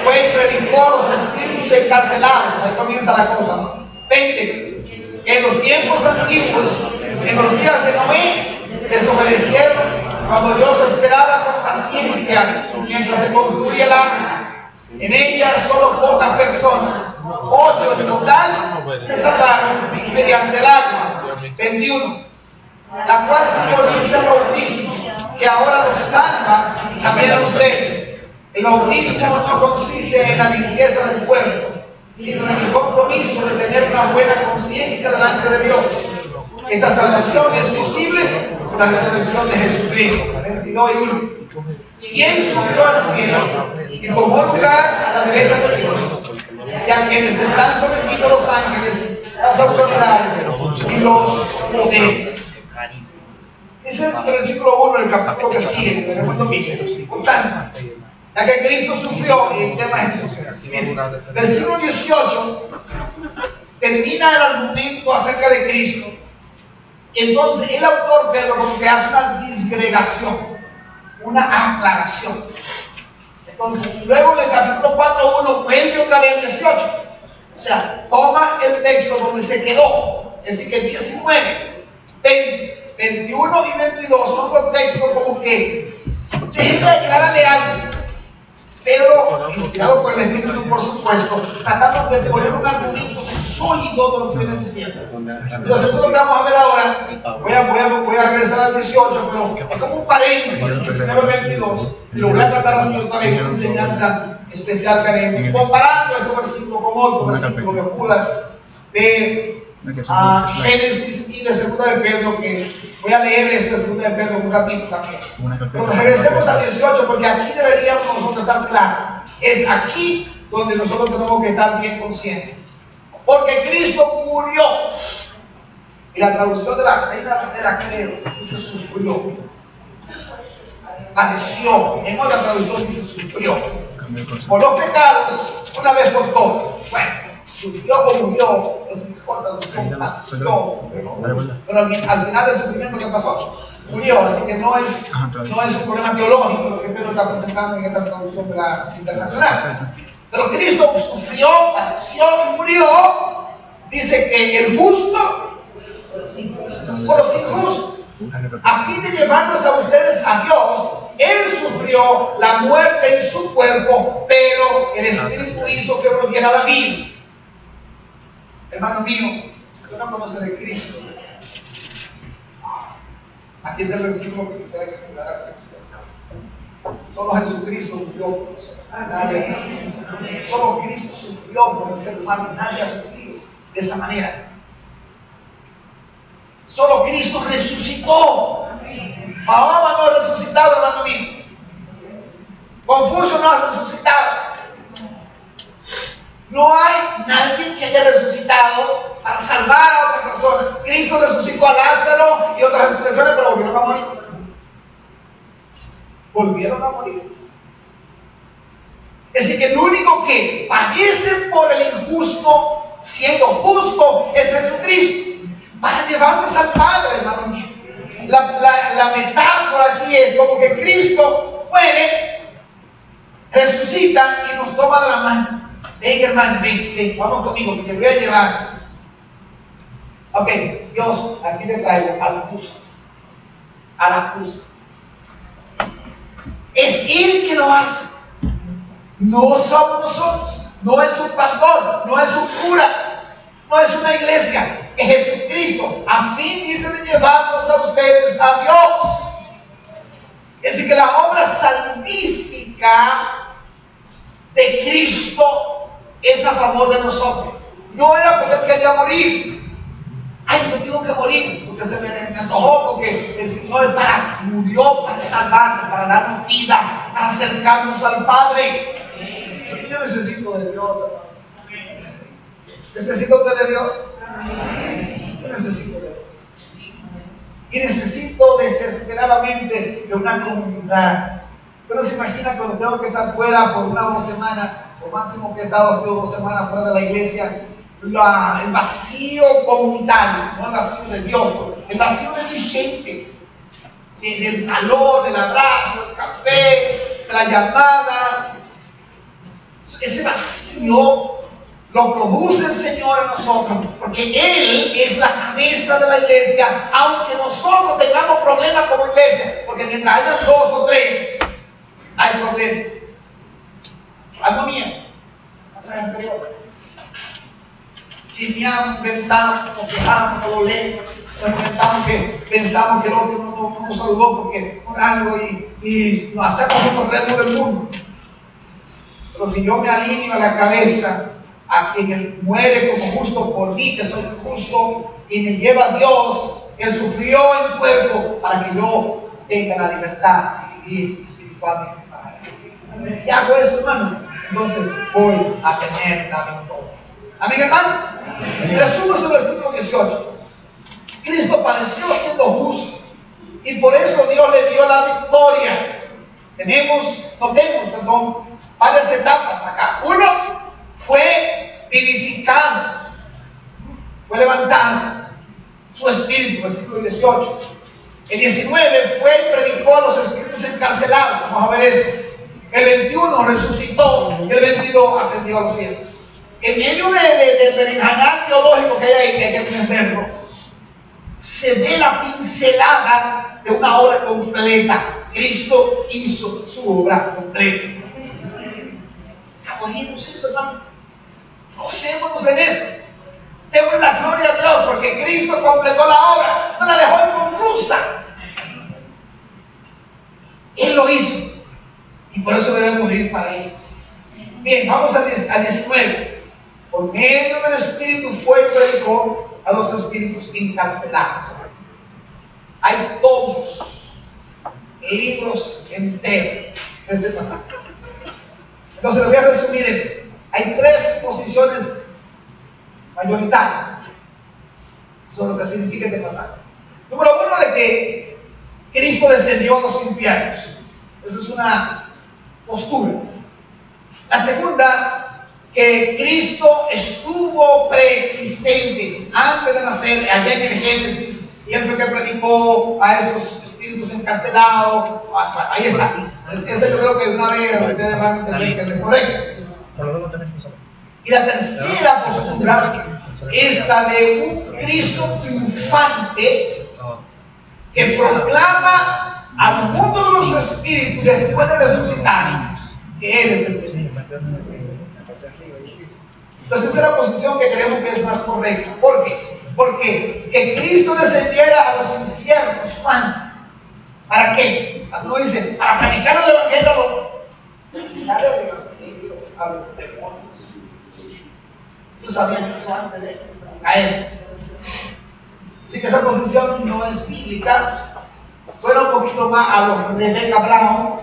fue y predicó a los espíritus encarcelados, ahí comienza la cosa, ¿no? 20 en los tiempos antiguos, en los días de Noé, desobedecieron cuando Dios esperaba con paciencia mientras se construye el arca. En ella solo pocas personas, 8 en total, se salvaron mediante el agua. 21, la cual simboliza el bautismo, que ahora los salva también a ustedes. El bautismo no consiste en la limpieza del cuerpo, sino en el compromiso de tener una buena conciencia delante de Dios. Esta salvación es posible por la resurrección de Jesucristo. 22 y 1. ¿Quién subió al cielo y tomó lugar a la derecha de Dios? Y a quienes están sometidos los ángeles, las autoridades y los poderes. Ese es el versículo 1 del capítulo que sigue, que veremos el domingo. Por tanto, ya que Cristo sufrió, y el tema es Jesús. Versículo 18 termina el argumento acerca de Cristo. Entonces el autor Pedro como que hace una disgregación, una aclaración. Entonces luego en el capítulo 4.1 vuelve otra vez el 18. O sea, toma el texto donde se quedó. Es decir, que 19, 20, 21 y 22 son los textos como que siempre aclararle algo. Pedro, inspirado por el Espíritu, por supuesto, tratamos de poner un argumento sólido de lo que viene diciendo. Entonces, eso es lo que vamos a ver ahora. Voy a regresar al 18, pero es como un paréntesis, 19-22. Y lo voy a tratar así otra vez, una enseñanza especial que haremos, comparando este versículo con otro versículo de Judas, de Génesis y de Segunda de Pedro, que voy a leer este de Segunda de Pedro un ratito también. Pero regresemos al 18 porque aquí deberíamos nosotros estar claros. Es aquí donde nosotros tenemos que estar bien conscientes. Porque Cristo murió. Y la traducción de la Reina Valera, creo, dice sufrió. Padeció. En otra traducción dice sufrió. Por los pecados, una vez por todas. Bueno, sufrió o murió, es mejor traducción, padeció. Pero al final del sufrimiento, ¿qué pasó? Murió, así que no es un problema teológico lo que Pedro está presentando en esta traducción de la internacional. Pero Cristo sufrió, padeció y murió. Dice que el justo por los injustos, a fin de llevarnos a ustedes a Dios. Él sufrió la muerte en su cuerpo, pero el Espíritu hizo que volviera la vida. Hermano mío, tú no conoces de Cristo. Aquí está el versículo que quisiera que se dará. Solo Jesucristo murió por nosotros. Nadie. Solo Cristo sufrió por el ser humano. Nadie ha sufrido de esa manera. Solo Cristo resucitó. Mahoma no ha resucitado, hermano mío. Confucio no ha resucitado. No hay nadie que haya resucitado para salvar a otra persona. Cristo resucitó a Lázaro y otras resurrecciones, pero volvieron a morir. Volvieron a morir. Es decir, que el único que padece por el injusto, siendo justo, es Jesucristo. Para llevarnos al Padre, hermano mío. La metáfora aquí es como que Cristo muere, resucita y nos toma de la mano. Ven, hermano, ven, vamos conmigo, que te voy a llevar. Ok, Dios, aquí te traigo a la cruz. A la cruz. Es Él que lo hace. No somos nosotros. No es un pastor, no es un cura, no es una iglesia. Es Jesucristo, a fin, dice, de llevarnos a ustedes a Dios. Es decir, que la obra salvífica de Cristo es a favor de nosotros. No era porque Él quería morir. Ay, yo tengo que morir porque se me antojó, porque no es murió para salvarnos, para darnos vida, para acercarnos al Padre. Yo necesito de Dios, hermano. ¿Necesito usted de Dios? Yo necesito de Dios. Y necesito desesperadamente de una comunidad. Pero se imagina cuando tengo que estar fuera por 1 o 2 semanas, lo máximo que he estado ha sido 2 semanas fuera de la iglesia, el vacío comunitario, no el vacío de Dios, el vacío de mi gente, del calor, del abrazo, del café, de la llamada. Ese vacío lo produce el Señor en nosotros, porque Él es la cabeza de la iglesia, aunque nosotros tengamos problemas como iglesia, porque mientras hayan 2 o 3, hay problemas. Armonía, mensaje anterior. Chismeamos, inventamos, nos quejamos, nos dolemos, nos inventamos que pensamos que el otro no nos saludó porque por algo y nos hacemos los retos del mundo. Pero si yo me alineo a la cabeza a quien muere como justo por mí, que soy justo, y me lleva a Dios, que sufrió en cuerpo para que yo tenga la libertad de vivir espiritualmente para Él. Si hago eso, hermano, entonces voy a tener la victoria. ¿Amén, hermano? Resumo ese versículo 18. Cristo padeció siendo justo y por eso Dios le dio la victoria. Notemos, varias etapas acá. Uno, fue vivificado, fue levantado su espíritu, versículo 18. El 19 fue y predicó a los espíritus encarcelados. Vamos a ver eso. El 21 resucitó, el 22 ascendió a los cielos. En medio del berenjenal teológico que hay ahí, que hay que entenderlo, se ve la pincelada de una obra completa. Cristo hizo su obra completa. Saboreemos eso, hermano. Gocémonos en eso. Demos la gloria a Dios porque Cristo completó la obra, no la dejó inconclusa. Él lo hizo y por eso debemos vivir para Él. Bien, vamos al 19. Por medio del Espíritu fue y predicó a los espíritus encarcelados. Hay todos libros enteros de este pasaje. Entonces les voy a resumir eso. Hay 3 posiciones mayoritario. Eso es lo que significa este pasaje. Número uno, de que Cristo descendió a los infiernos. Esa es una postura. La segunda, que Cristo estuvo preexistente antes de nacer, allá en el Génesis, y él fue que predicó a esos espíritus encarcelados. Ahí está. Ese yo creo que de una vez ustedes van a entender que es correcto. Y la tercera postura es la de un Cristo triunfante que proclama al mundo de los espíritus después de resucitar que Él es el Señor. Entonces esa es la posición que creemos que es más correcta. ¿Por qué? Porque que Cristo descendiera a los infiernos, Juan, ¿para qué? Algunos dicen, para predicar el evangelio a los demonios. Ellos sabían eso antes de caer. Así que esa posición no es bíblica. Suena un poquito más a los de Rebecca Brown,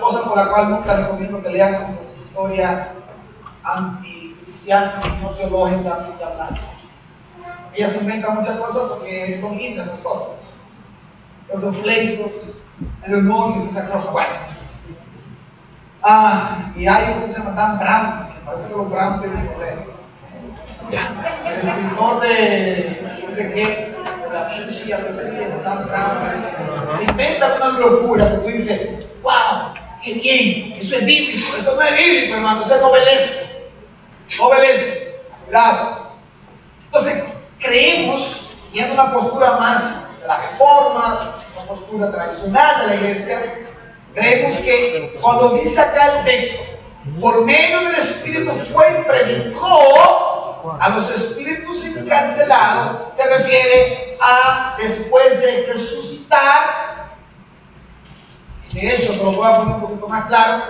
cosa por la cual nunca recomiendo que lean esas historias anticristianas y no teológicamente hablando. Ellas inventan muchas cosas porque son lindas esas cosas. Esos pleitos, el demonios, esas cosas. Bueno. Y hay uno que se llama Dan Brown. Parece que los Brown tienen poder. El escritor de no sé qué, Da Vinci, algo así, Dan Brown, se inventa una locura que tú dices, wow, qué bien, eso es bíblico. Eso no es bíblico, hermano, eso es novelesco. Novelesco, claro. Entonces, creemos, siguiendo una postura más de la reforma, una postura tradicional de la iglesia, creemos que cuando dice acá el texto, por medio del Espíritu fue y predicó a los espíritus encarcelados, se refiere a después de resucitar. De hecho, te lo voy a poner un poquito más claro.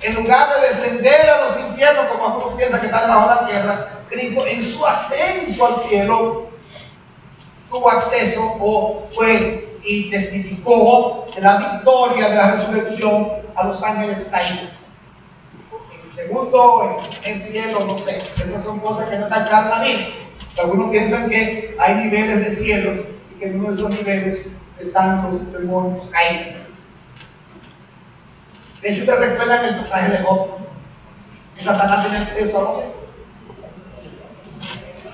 En lugar de descender a los infiernos, como algunos piensan que está debajo de la tierra, Cristo en su ascenso al cielo tuvo acceso o fue y testificó de la victoria de la resurrección a los ángeles caídos. Segundo, en el cielo, no sé, esas son cosas que no están claras en la Biblia. Algunos piensan que hay niveles de cielos y que en uno de esos niveles están los demonios caídos. De hecho, ustedes recuerdan el pasaje de Job, que Satanás tenía acceso a dónde.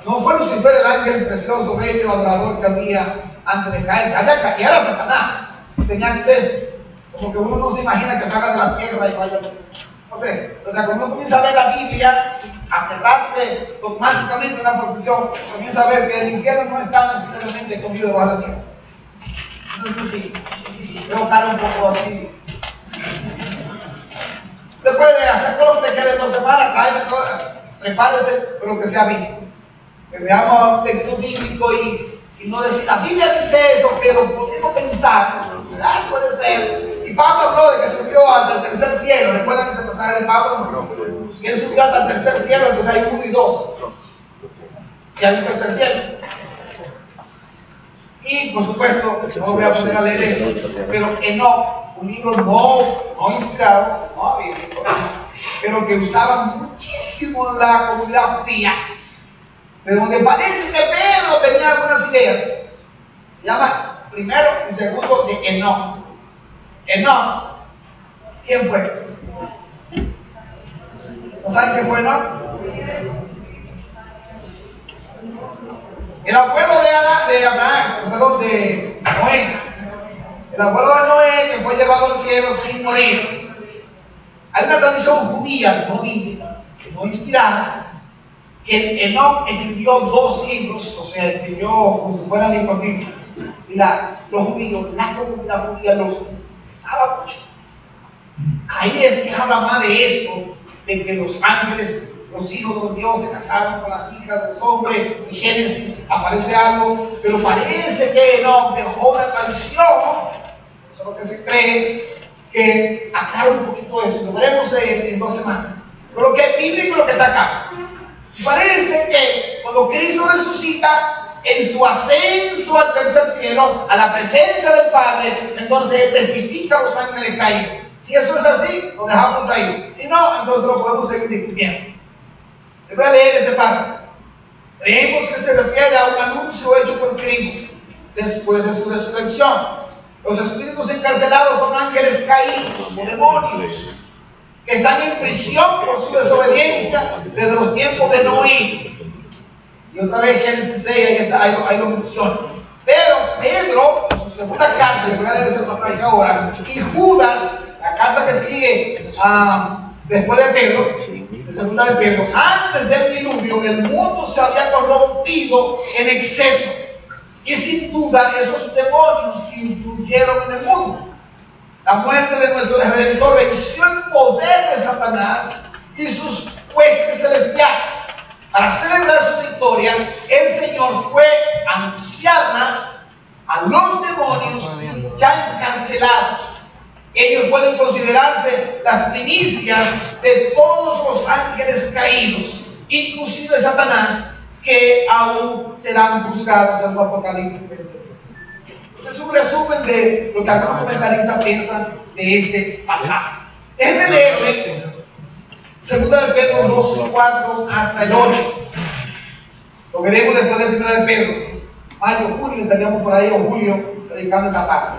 No fue Lucifer el ángel precioso, bello, adorador que había antes de caer. Allá era Satanás, tenía acceso. Como que uno no se imagina que salga de la tierra y vaya. No sé, o sea, cuando uno comienza a ver la Biblia, aferrarse dogmáticamente en una posición, comienza a ver que el infierno no está necesariamente escondido debajo de la tierra. Eso es así. Veo cara un poco así. Después de hacer todo lo que te quede en 2 semanas, tráeme todo, prepárese con lo que sea bíblico. Que veamos un texto bíblico y no decir, la Biblia dice eso, pero podemos pensar, puede ser. Y Pablo habló de que subió hasta el tercer cielo. ¿Recuerdan ese pasaje de Pablo? Si él subió hasta el tercer cielo, entonces hay 1 y 2. Si hay un tercer cielo. Y por supuesto, no voy a poner a leer eso, pero Enoch, un libro no inspirado, no bíblico, pero que usaba muchísimo la comunidad judía, de donde parece que Pedro tenía algunas ideas. Se llama primero y segundo de Enoch. Enoch, ¿quién fue? ¿No saben quién fue Enoch? El abuelo de Abraham, perdón, de Noé. El abuelo de Noé que fue llevado al cielo sin morir. Hay una tradición judía, no bíblica, no inspirada, que Enoch escribió 2 libros, o sea, escribió como si fueran libros bíblicos. Y los judíos, la comunidad judía los usaba mucho. Ahí es que habla más de esto, de que los ángeles, los hijos de Dios se casaron con las hijas de los hombres. En Génesis aparece algo, pero parece que Enoch dejó una tradición, eso es lo que se cree, que aclara un poquito eso. Lo veremos en 2 semanas. Pero lo que es bíblico es lo que está acá. Parece que cuando Cristo resucita, en su ascenso al tercer cielo, a la presencia del Padre, entonces Él testifica a los ángeles caídos. Si eso es así, lo dejamos ahí. Si no, entonces lo podemos seguir discutiendo. Les voy a leer esta parte. Creemos que se refiere a un anuncio hecho por Cristo después de su resurrección. Los espíritus encarcelados son ángeles caídos o demonios que están en prisión por su desobediencia desde los tiempos de Noé. Y otra vez Génesis 6, ahí lo menciona. Pero Pedro, en su segunda carta, le voy a leer ese pasaje ahora, y Judas, la carta que sigue después de Pedro, la segunda de Pedro, antes del diluvio, el mundo se había corrompido en exceso. Y sin duda esos demonios influyeron en el mundo. La muerte de nuestro Redentor venció el poder de Satanás y sus huestes celestiales. Para celebrar su victoria, el Señor fue a anunciarla a los demonios ya encarcelados. Ellos pueden considerarse las primicias de todos los ángeles caídos, inclusive Satanás, que aún serán buscados en el Apocalipsis 23. Ese es un resumen de lo que algunos comentaristas piensan de este pasaje. Déjenme leerle 2 de Pedro 2, 4 hasta el 8. Lo veremos después de 1 de Pedro. Mayo, junio, estaríamos por ahí, o julio, predicando esta parte.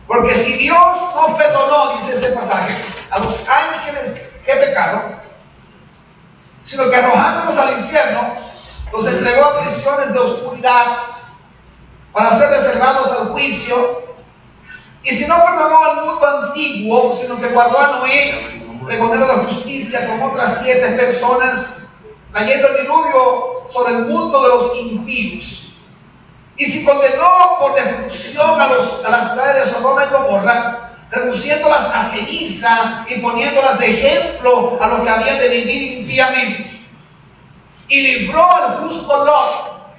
Porque si Dios no perdonó, dice este pasaje, a los ángeles que pecaron, sino que arrojándolos al infierno, los entregó a prisiones de oscuridad para ser reservados al juicio. Y si no perdonó al mundo antiguo, sino que guardó a Noé, pregonero de justicia, con otras 7 personas, trayendo el diluvio sobre el mundo de los impíos. Y si condenó por destrucción a las ciudades de Sodoma y Gomorra, reduciéndolas a ceniza y poniéndolas de ejemplo a los que habían de vivir impíamente. Y libró al justo Lot,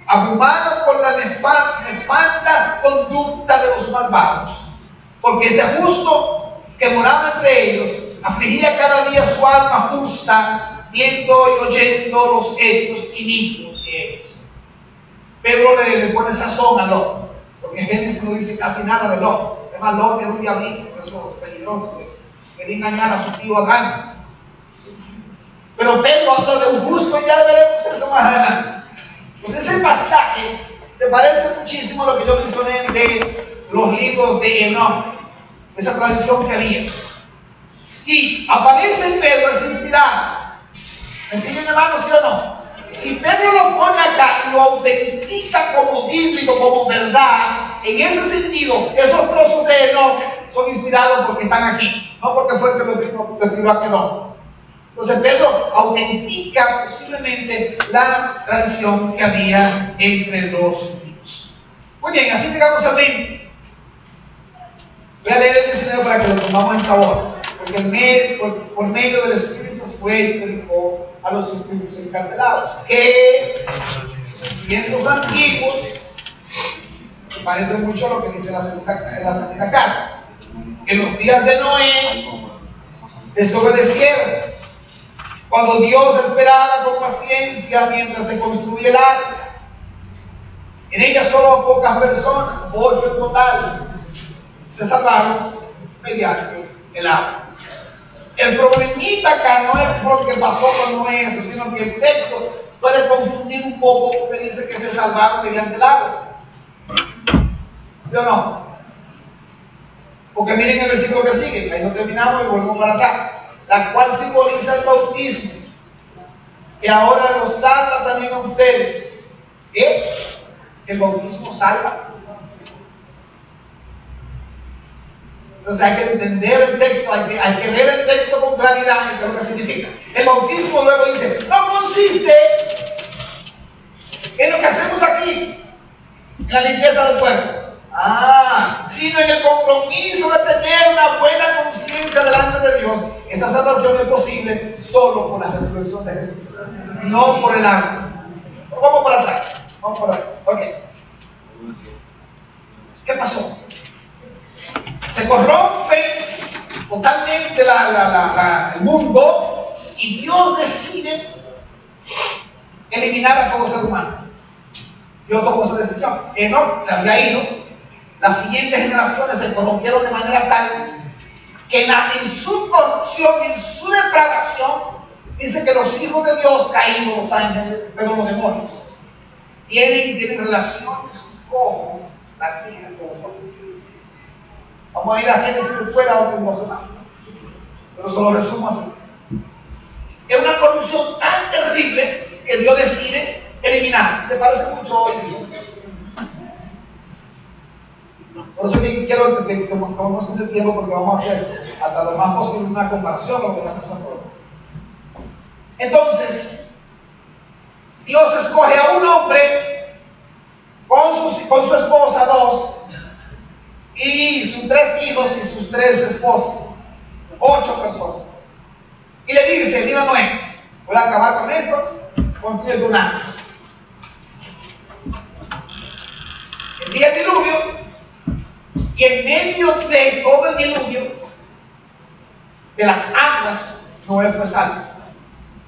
abrumado por la nefanda conducta de los malvados, porque este justo que moraba entre ellos afligía cada día su alma justa, viendo y oyendo los hechos inicuos de ellos. Pedro le pone sazón a Lot, porque en Génesis no dice casi nada de Lot. Es más, Lot era un diablito, eso es peligroso, quería engañar a su tío Abraham. Pero Pedro habló de un justo y ya veremos eso más adelante. Pues ese pasaje se parece muchísimo a lo que yo mencioné de los libros de Enoch, esa tradición que había. Si aparece en Pedro, es inspirado. ¿Me siguen, hermanos, sí o no? Si Pedro lo pone acá y lo autentica como bíblico, como verdad, en ese sentido, esos trozos de Enoch son inspirados porque están aquí, no porque fue el que lo escribió aquel hombre. Entonces Pedro autentica posiblemente la tradición que había entre los judíos. Muy bien, así llegamos al 20. Voy a leer el 19 para que lo tomamos en sabor. Porque por medio del Espíritu fue y predicó a los espíritus encarcelados. Que en tiempos antiguos, parece mucho a lo que dice la segunda carta. En los días de Noé, desobedecieron. Cuando Dios esperaba con paciencia mientras se construía el arca. En ella solo pocas personas, 8 en total, se salvaron mediante el agua. El problemita acá no es lo que pasó con Noé, eso, sino que el texto puede confundir un poco porque dice que se salvaron mediante el agua. ¿Sí o no? Porque miren el versículo que sigue, ahí no terminamos y volvemos para atrás. La cual simboliza el bautismo, que ahora los salva también a ustedes. ¿Qué? El bautismo salva. Entonces hay que entender el texto, hay que ver el texto con claridad y qué es lo que significa. El bautismo luego dice, no consiste en lo que hacemos aquí, en la limpieza del cuerpo. Sino en el compromiso de tener una buena conciencia delante de Dios. Esa salvación es posible solo por la resurrección de Jesús, no por el agua. Vamos para atrás. Ok. ¿Qué pasó? Se corrompe totalmente el mundo y Dios decide eliminar a todo ser humano. Dios tomó esa decisión. Enoch se había ido. Las siguientes generaciones se corrompieron de manera tal que en su corrupción, en su depravación, Dice que los hijos de Dios caídos, los ángeles, pero los demonios, tienen relaciones con las hijas de nosotros. Vamos a ir a Génesis después a otro emocional, pero se lo resumo así. Es una corrupción tan terrible que Dios decide eliminar. Se parece mucho hoy día. Por eso que quiero que tomemos ese tiempo, porque vamos a hacer hasta lo más posible una comparación con lo que está pasando hoy. Entonces, Dios escoge a un hombre con su esposa, 2, y sus 3 hijos y sus 3 esposas, 8 personas. Y le dice: mira, Noé, voy a acabar con esto, construye un arca. Envía el diluvio, y en medio de todo el diluvio, de las aguas, Noé fue salvo.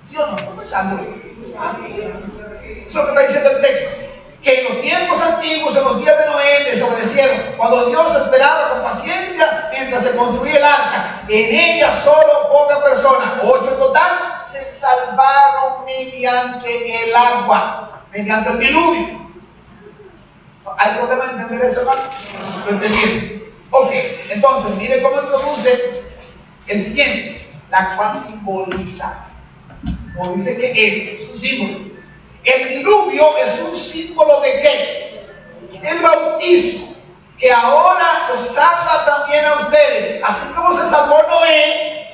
¿Sí o no? No fue salvo. Eso es lo que está diciendo el texto. Que en los tiempos antiguos, en los días de Noé, desobedecieron. Cuando Dios esperaba con paciencia mientras se construía el arca, en ella solo pocas personas, 8 en total, se salvaron mediante el agua, mediante el diluvio. ¿Hay problema en entender eso, hermano? ¿Lo entendieron? Ok, entonces, mire cómo introduce el siguiente, la cual simboliza. Como dice que es un símbolo. El diluvio es un símbolo de qué? El bautismo, que ahora los salva también a ustedes. Así como se salvó Noé,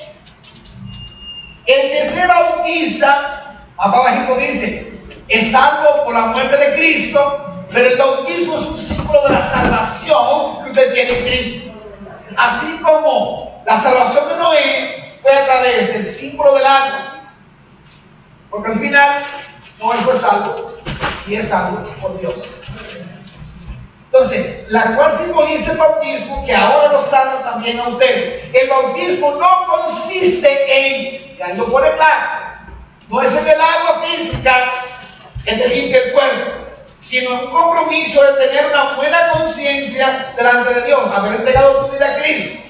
el que se bautiza, más abajito dice, es salvo por la muerte de Cristo. Pero el bautismo es un símbolo de la salvación que usted tiene en Cristo. Así como la salvación de Noé fue a través del símbolo del agua. Porque al final Noé fue salvo, y es salvo por Dios. Entonces, la cual simboliza el bautismo, que ahora lo salva también a ustedes. El bautismo no consiste en, y ahí lo pone claro, no es en el agua física que te limpia el cuerpo, sino un compromiso de tener una buena conciencia delante de Dios, haber entregado tu vida a Cristo.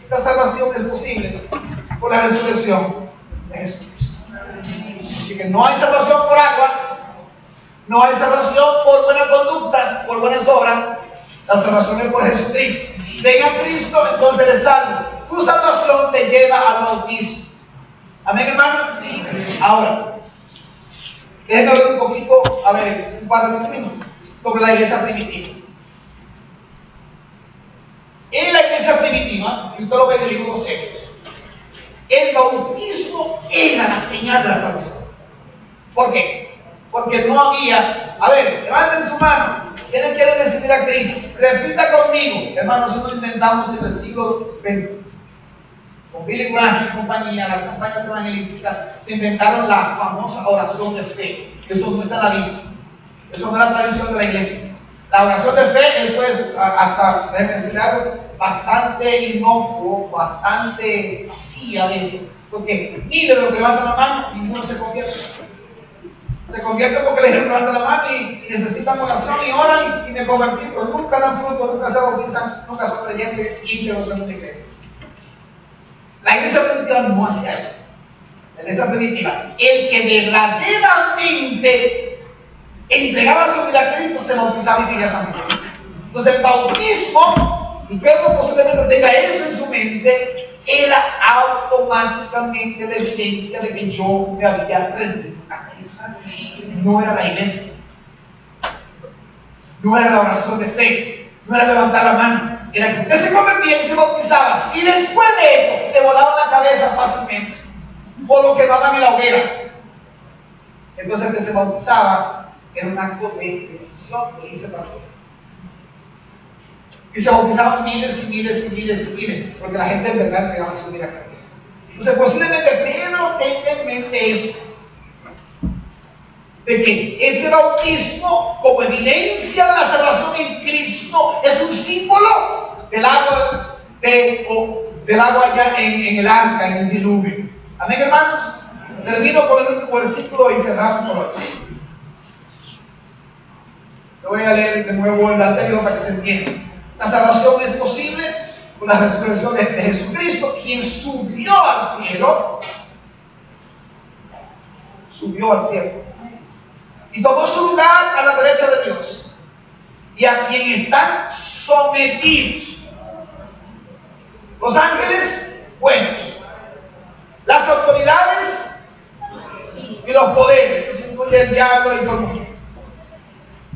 Esta salvación es posible por la resurrección de Jesucristo. Así que no hay salvación por agua, no hay salvación por buenas conductas, por buenas obras. La salvación es por Jesucristo. Ven a Cristo, entonces eres salvo. Tu salvación te lleva al bautismo. Amén, hermano. Ahora, déjenme hablar un poquito, un par de minutos, sobre la iglesia primitiva. En la iglesia primitiva, y usted lo ve en el libro de los Hechos, el bautismo era la señal de la salvación. ¿Por qué? Porque no había, levanten su mano, ¿quiénes quieren recibir a Cristo? Repita conmigo, hermanos, eso lo inventamos en el siglo XX. Con Billy Graham y compañía, las campañas evangelísticas, se inventaron la famosa oración de fe. Eso no está en la Biblia. Eso no es la tradición de la iglesia. La oración de fe, eso es, hasta, déjenme decirle algo, bastante inocuo, bastante así a veces. Porque ni de los que levantan la mano, ninguno se convierte. Se convierte porque le levantan la mano y necesitan oración y oran y me convertí, pero nunca dan fruto, nunca se bautizan, nunca son creyentes íntegros en una iglesia. La iglesia primitiva no hacía eso. La iglesia primitiva, el que verdaderamente entregaba su vida a Cristo se bautizaba inmediatamente. Entonces el bautismo, y Pedro posiblemente tenga eso en su mente, era automáticamente la evidencia de que yo me había rendido a Cristo. No era la iglesia, no era la oración de fe, no era levantar la mano. Era que usted se convertía y se bautizaba, y después de eso le volaban la cabeza fácilmente, o lo quemaban en la hoguera. Entonces el que se bautizaba era un acto de decisión de irse para afuera. Y se bautizaban miles y miles y miles y miles, porque la gente en verdad entregaba su vida a Cristo. Entonces posiblemente Pedro tenga en mente eso, de que ese bautismo, como evidencia de la salvación en Cristo, es un símbolo del agua, del agua allá en el arca, en el diluvio. Amén, hermanos. Termino con el último versículo y cerramos por hoy. Lo voy a leer de nuevo el anterior para que se entienda. La salvación es posible con la resurrección de Jesucristo, quien subió al cielo subió al cielo y tomó su lugar a la derecha de Dios, y a quien están sometidos los ángeles buenos, las autoridades y los poderes. Eso incluye el diablo y todo el mundo.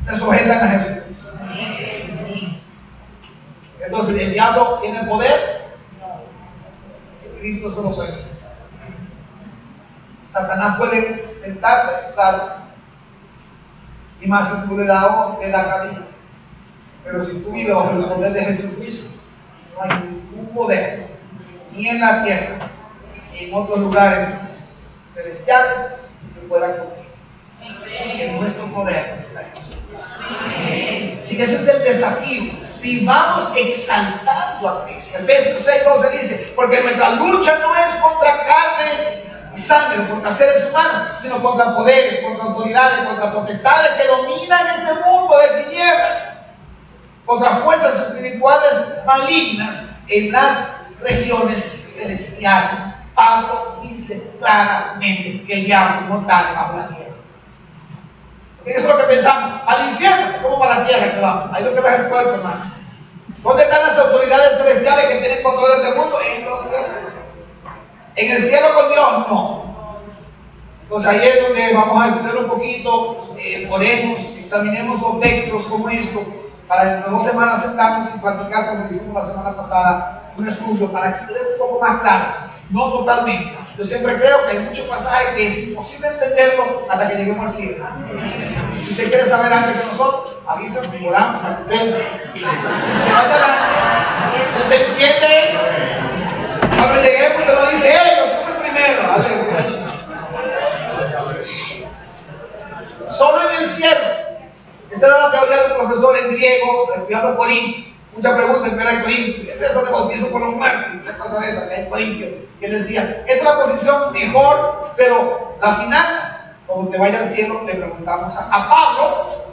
Se sujetan a Jesucristo. Entonces, ¿el diablo tiene poder? Si Cristo se lo puede. Satanás puede tentarte, claro. Y más si tú le das cabida. Pero si tú vives bajo el poder de Jesucristo, no hay ningún poder, ni en la tierra, ni en otros lugares celestiales, que pueda conmigo. En nuestro poder está Jesucristo. Así que ese es el desafío. Vivamos exaltando a Cristo. Efesios 6:12 dice: porque nuestra lucha no es contra carne y sangre, contra seres humanos, sino contra poderes, contra autoridades, contra potestades que dominan este mundo de tinieblas, contra fuerzas espirituales malignas en las regiones celestiales. Pablo dice claramente que el diablo no está bajo la tierra. Porque eso es lo que pensamos: al infierno, ¿cómo para la tierra que vamos? Ahí es lo que va el cuerpo, hermano. ¿Dónde están las autoridades celestiales que tienen control de este mundo? En los cielos. En el cielo con Dios, no. Entonces ahí es donde vamos a estudiar un poquito, oremos, examinemos los textos como esto, para dentro de 2 semanas sentarnos y platicar, como hicimos la semana pasada, un estudio para que quede un poco más claro, no totalmente. Yo siempre creo que hay muchos pasajes que es imposible entenderlo hasta que lleguemos al cielo. Si usted quiere saber antes que nosotros, avísanos, oramos para que usted se vaya adelante. ¿Usted entiende eso? Cuando lleguemos, usted lo dice: ¡lo sube primero! Solo en el cielo. Esta era la teoría del profesor en griego, estudiando Corinto. Muchas preguntas en 1 Corintios. ¿Qué es eso de bautizo por los muertos? Muchas cosas de esas que hay en Corintios. Que decía: esta es la posición mejor, pero la final, cuando te vaya al cielo, le preguntamos a Pablo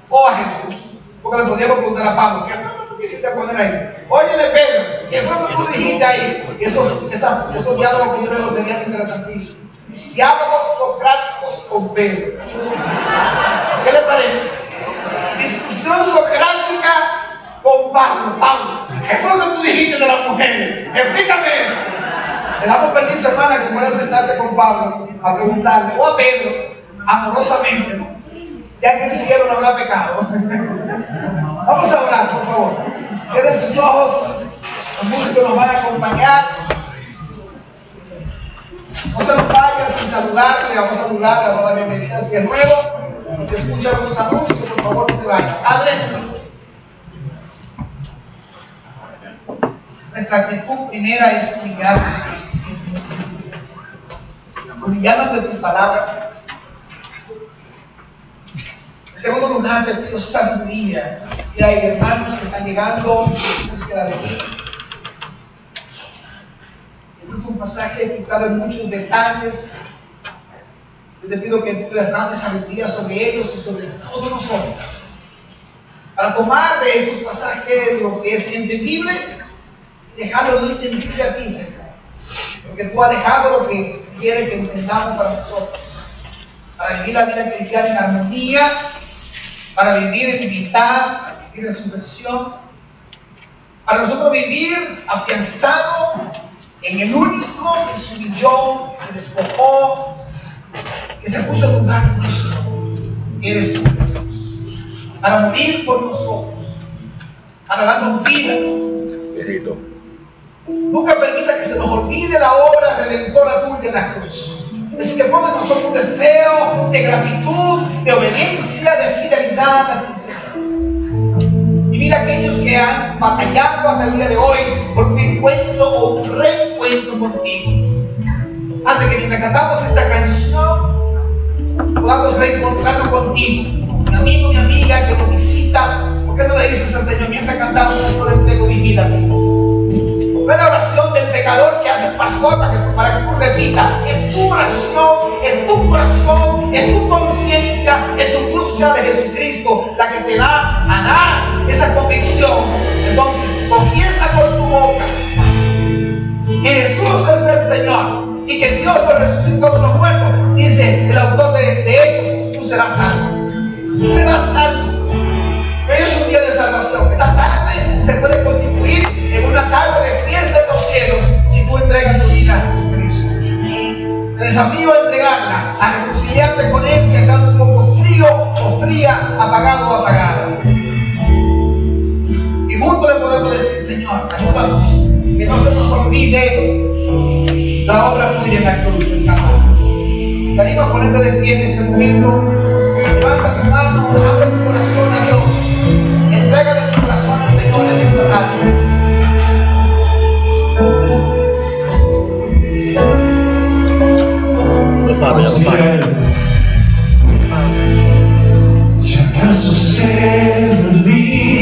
o a Jesús. Porque le podríamos preguntar a Pablo: ¿qué fue lo que tú quisiste poner ahí? Óyeme, Pedro, ¿qué fue lo que tú dijiste ahí? Y esos diálogos con Pedro serían interesantísimos. Diálogos socráticos con Pedro. ¿Qué le parece? Discusión socrática con Pablo. Pablo, ¿qué fue lo que tú dijiste de las mujeres? Explícame eso. Le damos permiso, hermana, que pueda sentarse con Pablo a preguntarle, o a Pedro, amorosamente, ¿no? Ya en el cielo no habrá pecado. Vamos a orar, por favor. Cierren sus ojos. Los músicos nos van a acompañar. No se nos vaya sin saludarle. Vamos a saludar, a dar la bienvenida si es nuevo. Si escuchan los anuncios, por favor, no se vayan. Padre, nuestra actitud primera es humillarnos. Humillarnos ante tus palabras. En segundo lugar, te pido sabiduría. Y hay hermanos que están llegando en búsqueda de mí. Este es un pasaje quizá de muchos detalles. Yo te pido que tú derrames sabiduría sobre ellos y sobre todos nosotros, para tomar de estos pasajes lo que es entendible y dejarlo no entendible a ti, Señor. Porque tú has dejado lo que quieres que entendamos para nosotros, para vivir la vida cristiana en armonía, para vivir en unidad, para vivir en sujeción, para nosotros vivir afianzado en el único que se humilló, que se despojó, que se puso en lugar nuestro, que eres tú, Jesús, para morir por nosotros, para darnos vida. Nunca permita que se nos olvide la obra redentora tuya en la cruz. Es que ponga en nosotros un deseo de gratitud, de obediencia, de fidelidad a ti, Señor. Y mira aquellos que han batallado hasta el día de hoy por un encuentro o un reencuentro contigo. Antes que mientras cantamos esta canción, podamos reencontrarnos contigo. Mi amigo, mi amiga que nos visita, ¿por qué no le dices al Señor mientras cantamos: Señor, entrego mi vida a ti? No es la oración del pecador que hace el pastor para que tú repitas. Es tu oración, es tu corazón, es tu conciencia, es tu búsqueda de Jesucristo la que te va a dar esa convicción. Entonces, confiesa con tu boca que Jesús es el Señor y que Dios lo resucitó de los muertos, dice el autor de Hechos, tú serás salvo. Serás salvo. Hoy es un día de salvación. Esta tarde se puede constituir en una tarde de fiesta en los cielos si tú entregas tu vida a Jesucristo. Te desafío a entregarla, a reconciliarte con Él si estás un poco frío o fría, apagado o apagada. Y juntos le podemos decir, Señor, ayúdanos, que no se nos olvide la obra tuya en la cruz del Calvario. Te animo a ponerte de pie en este momento. Levanta tu mano, abre tu corazón a Dios. Entrégale tu corazón al Señor en esta tarde. Si acaso se me olvida